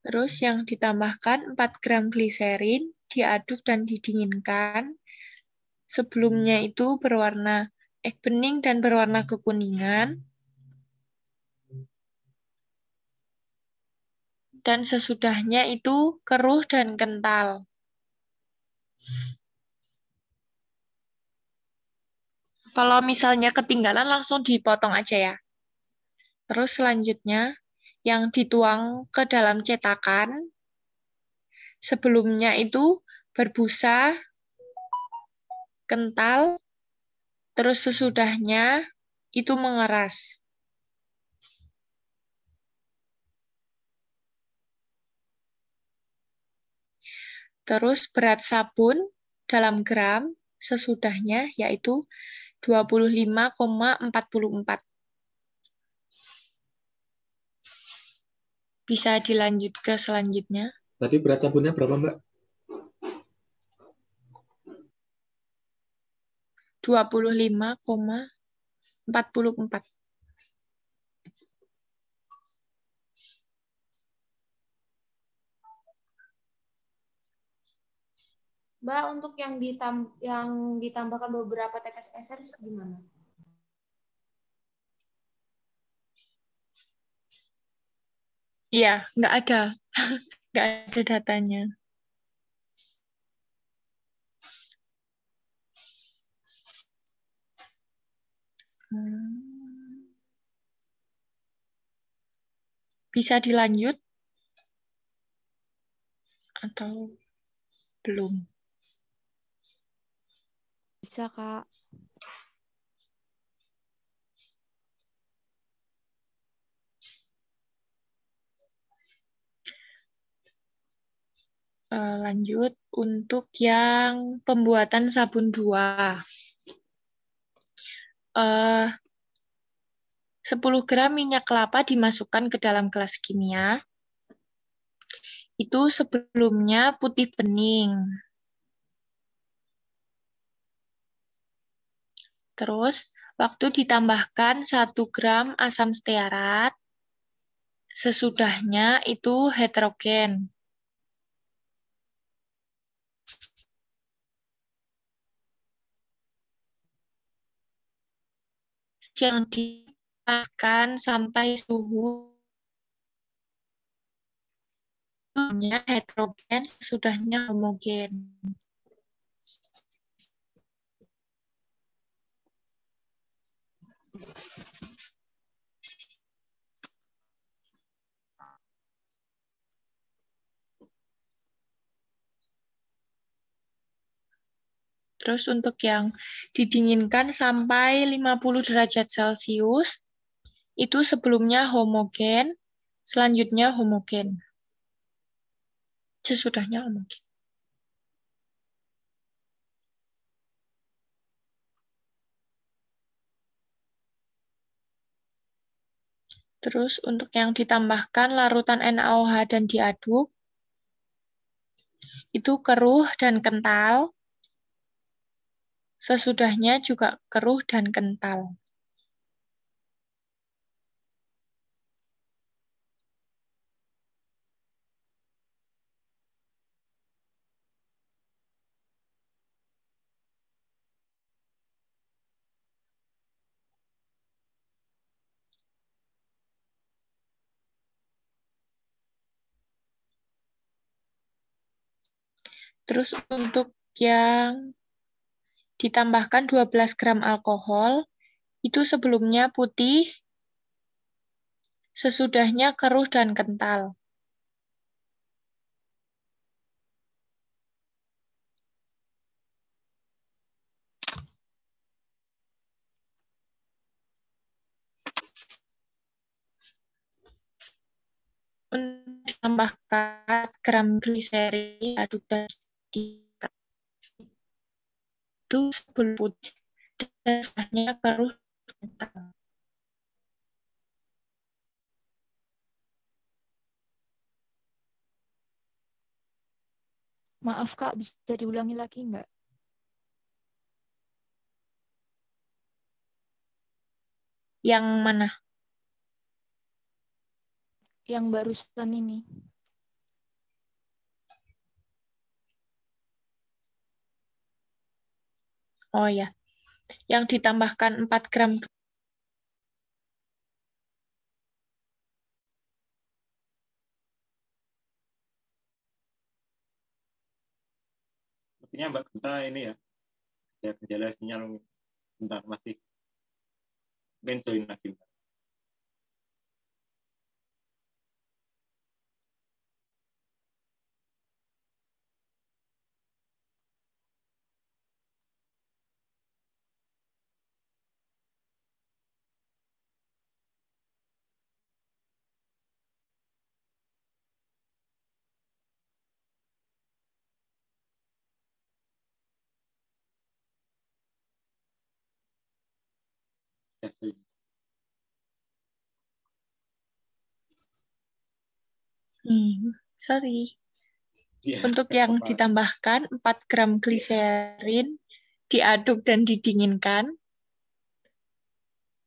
Speaker 6: Terus yang ditambahkan 4 gram gliserin, diaduk dan didinginkan. Sebelumnya itu bening dan berwarna kekuningan. Dan sesudahnya itu keruh dan kental. Kalau misalnya ketinggalan langsung dipotong aja ya. Terus selanjutnya yang dituang ke dalam cetakan, sebelumnya itu berbusa, kental, terus sesudahnya itu mengeras. Terus berat sabun dalam gram sesudahnya yaitu 25,44. Bisa dilanjut ke selanjutnya.
Speaker 2: Tadi berat sabunnya berapa, Mbak?
Speaker 6: 25,44.
Speaker 5: Mbak, untuk yang ditambahkan beberapa tetes eser gimana?
Speaker 6: Iya, nggak ada. Nggak ada datanya. Bisa dilanjut? Atau belum?
Speaker 7: Bisa, Kak.
Speaker 6: Lanjut untuk yang pembuatan sabun buah. 10 gram minyak kelapa dimasukkan ke dalam gelas kimia. Itu sebelumnya putih bening. Terus, waktu ditambahkan 1 gram asam stearat, sesudahnya itu heterogen. Yang dipanaskan sampai suhunya heterogen, sesudahnya homogen. Terus untuk yang didinginkan sampai 50 derajat Celcius, itu sebelumnya homogen, selanjutnya homogen. Sesudahnya homogen. Terus untuk yang ditambahkan larutan NaOH dan diaduk, itu keruh dan kental. Sesudahnya juga keruh dan kental. Terus untuk yang ditambahkan 12 gram alkohol, itu sebelumnya putih, sesudahnya keruh dan kental. Untuk ditambahkan gram gliserin, aduk dan itu sebelum putih, dan sesudahnya keruh dan kental.
Speaker 7: Maaf Kak, bisa diulangi lagi nggak?
Speaker 6: Yang mana?
Speaker 7: Yang barusan ini.
Speaker 6: Oh ya, yang ditambahkan 4 gram
Speaker 1: Sepertinya Mbak Genta ini ya, ada gejala sinyal bentar masih benzoin lagi.
Speaker 6: sorry.
Speaker 1: Ya,
Speaker 6: Untuk yang ditambahkan 4 gram gliserin, diaduk dan didinginkan,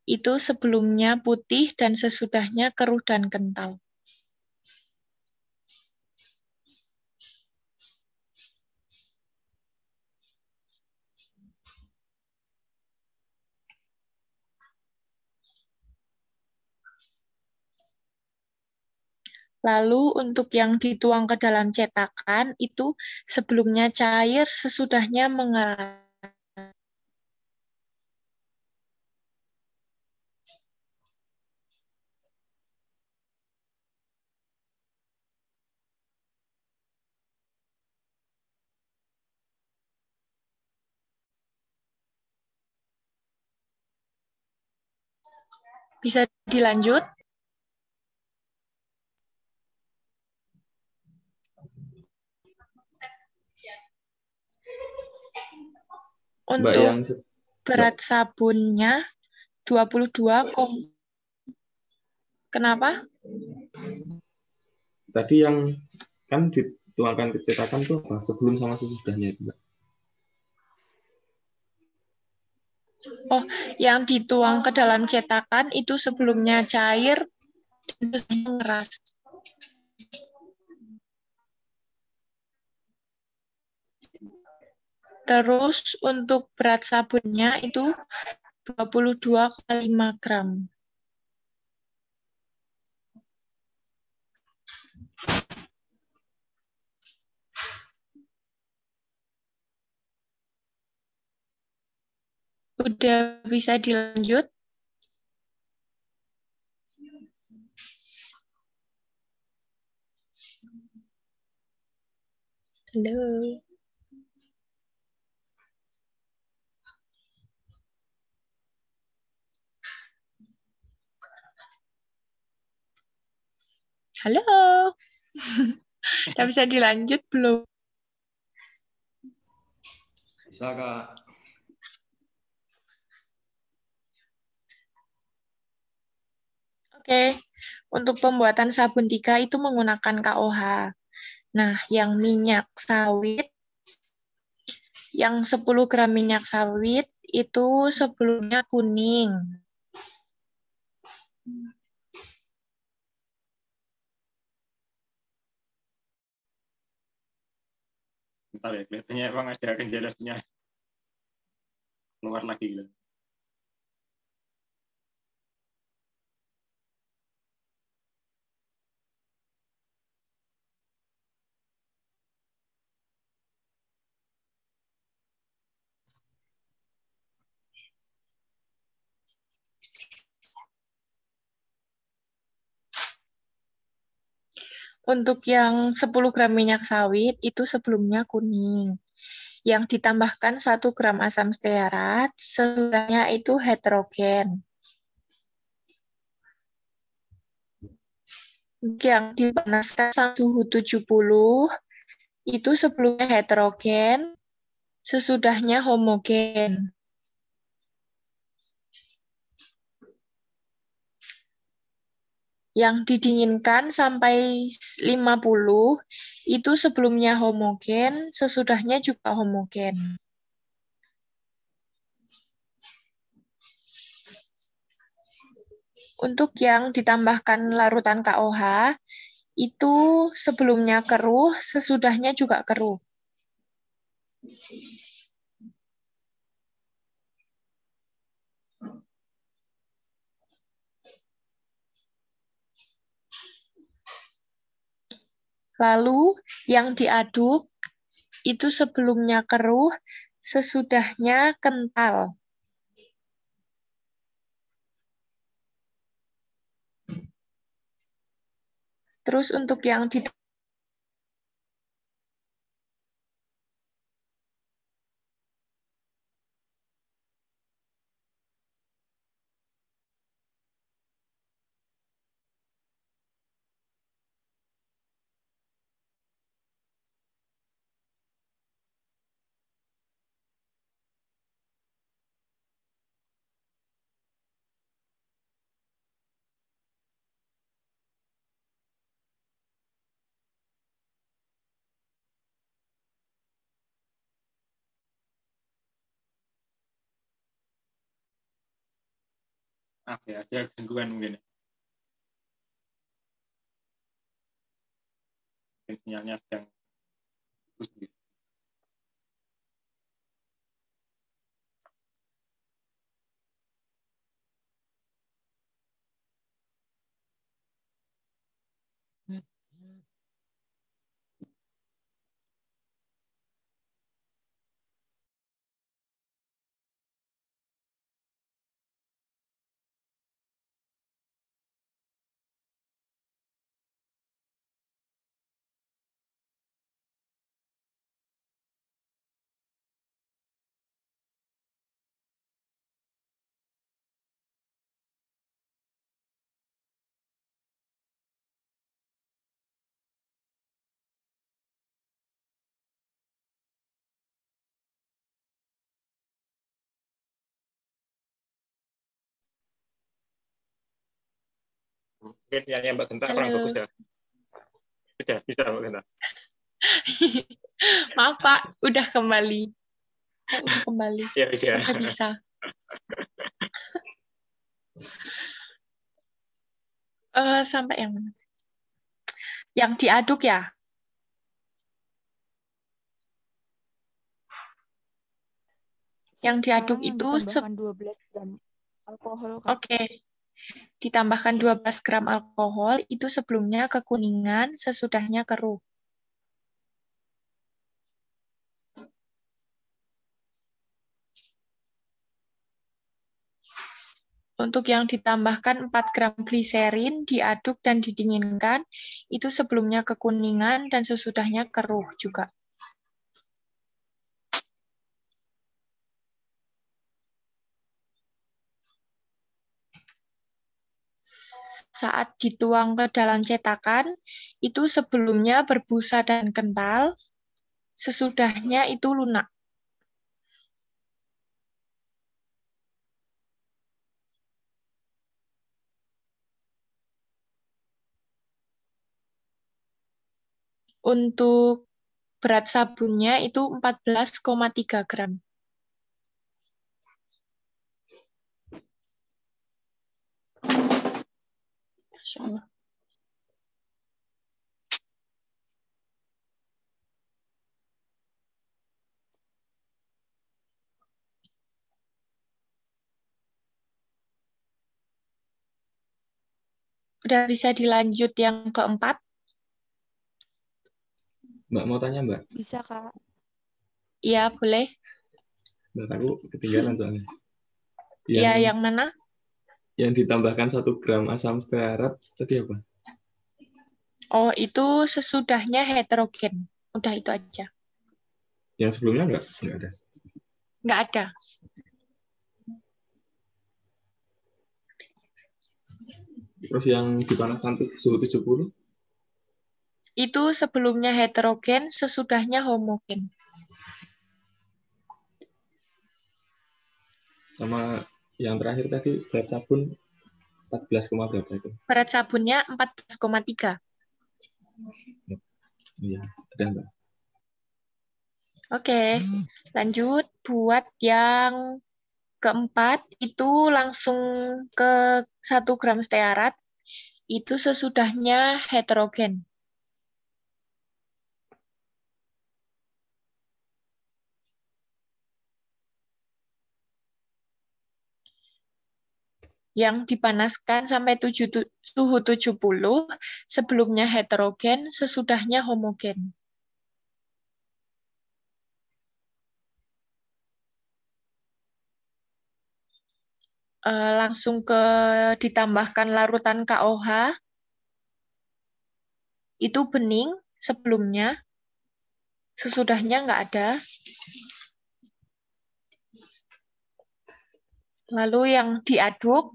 Speaker 6: itu sebelumnya putih dan sesudahnya keruh dan kental. Lalu untuk yang dituang ke dalam cetakan, itu sebelumnya cair, sesudahnya mengeras. Bisa dilanjut?
Speaker 2: Mbak yang
Speaker 6: Untuk berat sabunnya 22, kenapa?
Speaker 2: tadi yang kan dituangkan ke cetakan tuh apa? Sebelum sama sesudahnya itu, Mbak.
Speaker 6: Oh, yang dituang ke dalam cetakan itu sebelumnya cair dan sesudahnya ngeras. Terus untuk berat sabunnya itu 22,5 gram. Udah bisa dilanjut? Halo. Halo. Udah bisa dilanjut belum?
Speaker 8: Bisa, Kak.
Speaker 6: Oke, untuk pembuatan sabun 3 itu menggunakan KOH. Nah, yang minyak sawit, yang 10 gram minyak sawit itu sebelumnya kuning.
Speaker 1: Bentar ya, kelihatannya emang ada kendalanya keluar lagi gitu.
Speaker 6: Untuk yang 10 gram minyak sawit itu sebelumnya kuning. Yang ditambahkan 1 gram asam stearat, sesudahnya itu heterogen. Yang dipanaskan suhu 70 itu sebelumnya heterogen, sesudahnya homogen. Yang didinginkan sampai 50 itu sebelumnya homogen, sesudahnya juga homogen. Untuk yang ditambahkan larutan KOH, itu sebelumnya keruh, sesudahnya juga keruh. Lalu yang diaduk itu sebelumnya keruh, sesudahnya kental. Terus untuk yang
Speaker 1: Ya, ada gangguan mungkin. Sinyalnya sedang putus. Oke, sinyalnya Mbak Genta kurang
Speaker 6: Halo.
Speaker 1: bagus ya. Sudah bisa Mbak Genta.
Speaker 6: Maaf Pak, udah kembali. Udah kembali.
Speaker 1: Ya, udah.
Speaker 6: Udah bisa. Sampai yang mana? Yang diaduk ya? Yang diaduk
Speaker 7: Sekarang yang
Speaker 6: itu
Speaker 7: ditambahkan 12 gram alkohol, Kak.
Speaker 6: Oke. Ditambahkan 12 gram alkohol itu sebelumnya kekuningan, sesudahnya keruh. Untuk yang ditambahkan 4 gram gliserin, diaduk dan didinginkan, itu sebelumnya kekuningan dan sesudahnya keruh juga. Saat dituang ke dalam cetakan, itu sebelumnya berbusa dan kental, sesudahnya itu lunak. Untuk berat sabunnya itu 14,3 gram. Masya Allah. Udah bisa dilanjut yang keempat?
Speaker 2: Mbak mau tanya, Mbak?
Speaker 7: Bisa, Kak.
Speaker 6: Iya, boleh.
Speaker 2: Mbak, aku ketinggalan soalnya.
Speaker 6: Iya, yang mana?
Speaker 2: Yang ditambahkan 1 gram asam stearat tadi apa?
Speaker 6: Oh, itu sesudahnya heterogen. Udah itu aja.
Speaker 2: Yang sebelumnya enggak ada.
Speaker 6: Nggak ada.
Speaker 2: Terus yang dipanaskan suhu 70?
Speaker 6: Itu sebelumnya heterogen, sesudahnya homogen.
Speaker 2: Sama yang terakhir tadi berat sabun 14, berapa itu?
Speaker 6: Berat sabunnya 14,3.
Speaker 2: Iya, sudah Mbak.
Speaker 6: Oke, lanjut buat yang keempat, itu langsung ke 1 gram stearat, itu sesudahnya heterogen. Yang dipanaskan sampai suhu 70, sebelumnya heterogen, sesudahnya homogen. Langsung ke ditambahkan larutan KOH, itu bening sebelumnya, sesudahnya nggak ada. Lalu yang diaduk,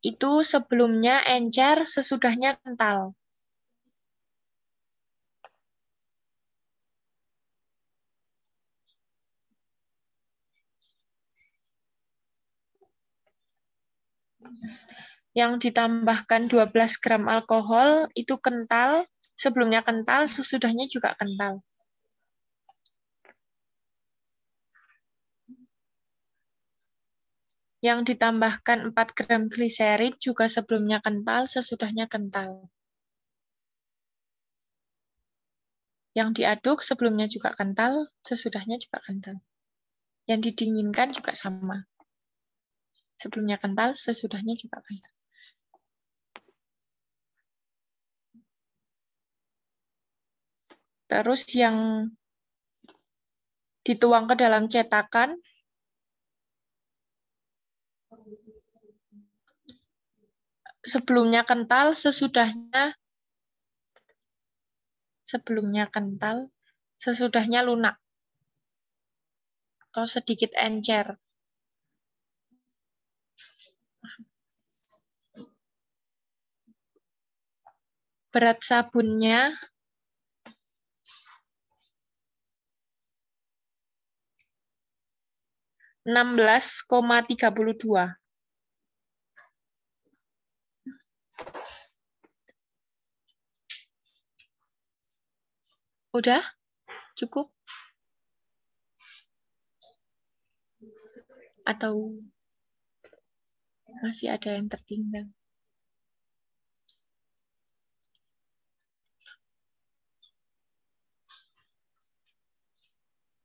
Speaker 6: itu sebelumnya encer, sesudahnya kental. Yang ditambahkan 12 gram alkohol, itu kental, sebelumnya kental, sesudahnya juga kental. Yang ditambahkan 4 gram gliserin, juga sebelumnya kental, sesudahnya kental. Yang diaduk sebelumnya juga kental, sesudahnya juga kental. Yang didinginkan juga sama. Sebelumnya kental, sesudahnya juga kental. Terus yang dituang ke dalam cetakan, sebelumnya kental, sesudahnya lunak atau sedikit encer. Berat sabunnya 16,32. Udah? Cukup? Atau masih ada yang tertinggal?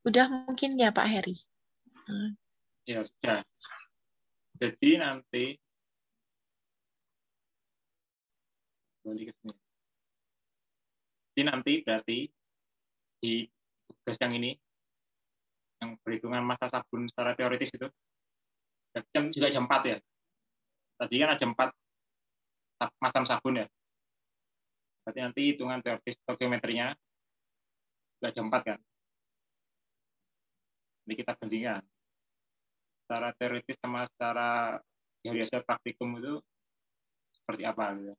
Speaker 6: Udah mungkin ya Pak Heri?
Speaker 1: Ya sudah. Jadi nanti balik ke sini. Jadi nanti berarti di tugas yang ini, yang perhitungan massa sabun secara teoritis itu, juga jam 4 ya. Tadi kan ada 4 macam sabun ya. Berarti nanti hitungan teoritis atau geometrinya juga jam 4 kan. Jadi kita bandingkan. Secara teoritis sama secara dari hasil praktikum itu seperti apa gitu.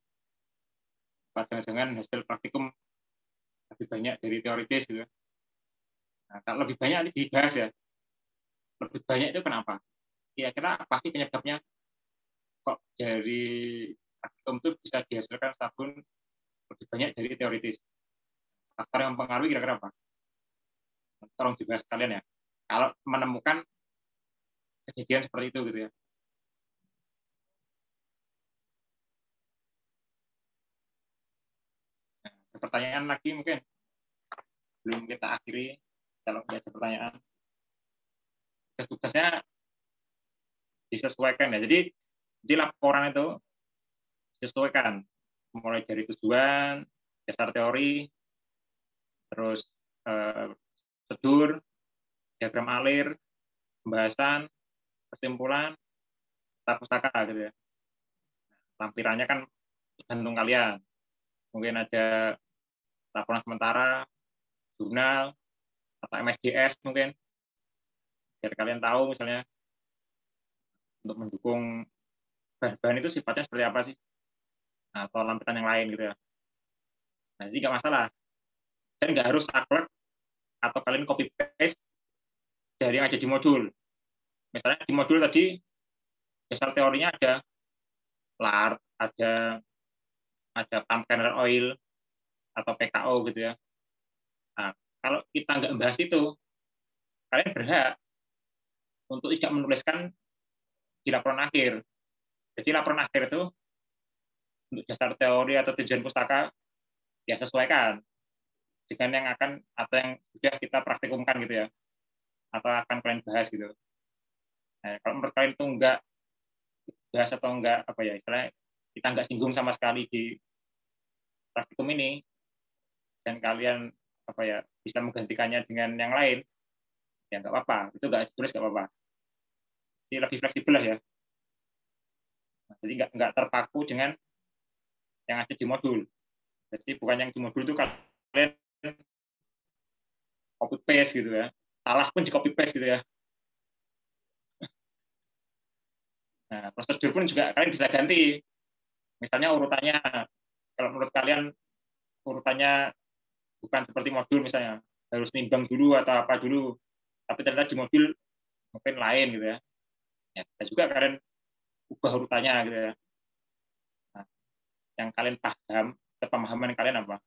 Speaker 1: Jangan-jangan hasil praktikum lebih banyak dari teoritis gitu. Nah, kalau lebih banyak ini dibahas ya. Lebih banyak itu kenapa? Kira-kira apa sih penyebabnya? Kok dari praktikum itu bisa dihasilkan sabun lebih banyak dari teoritis? Faktor yang mempengaruhi kira-kira apa? Tolong dibahas kalian ya. Kalau menemukan kejadian seperti itu gitu ya. Nah, ada pertanyaan lagi mungkin belum kita akhiri. Kalau ada pertanyaan, tugasnya disesuaikan ya. Jadi di laporan itu disesuaikan mulai dari tujuan, dasar teori, terus prosedur, diagram alir, pembahasan, kesimpulan, tata pustaka gitu ya. Lampirannya kan tergantung kalian. Mungkin ada laporan sementara, jurnal, atau MSDS mungkin. Biar kalian tahu misalnya untuk mendukung bahan-bahan itu sifatnya seperti apa sih. Nah, atau lampiran yang lain gitu ya. Nah, jadi nggak masalah. Dan nggak harus saklek atau kalian copy paste dari yang ada di modul. Misalnya di modul tadi dasar teorinya ada LART, ada pump kernel oil atau PKO gitu ya. Nah, kalau kita nggak membahas itu, kalian berhak untuk tidak menuliskan di laporan akhir. Jadi laporan akhir itu untuk dasar teori atau tujuan pustaka ya sesuaikan dengan yang akan atau yang sudah kita praktikumkan gitu ya, atau akan kalian bahas gitu. Nah, kalau menurut kalian itu enggak bahas atau enggak apa ya istilahnya kita enggak singgung sama sekali di praktikum ini dan kalian apa ya bisa menggantikannya dengan yang lain ya enggak apa-apa, itu enggak tulis enggak apa-apa. Jadi lebih fleksibel lah ya. Nah, jadi enggak terpaku dengan yang ada di modul. Jadi bukan yang di modul itu kalian copy paste gitu ya. Salah pun di copy paste gitu ya. Nah, prosedur pun juga kalian bisa ganti. Misalnya urutannya, kalau menurut kalian urutannya bukan seperti modul misalnya, harus nimbang dulu atau apa dulu, tapi ternyata di modul mungkin lain gitu ya. Ya bisa juga kalian ubah urutannya gitu ya. Nah, yang kalian paham, sepemahaman kalian apa?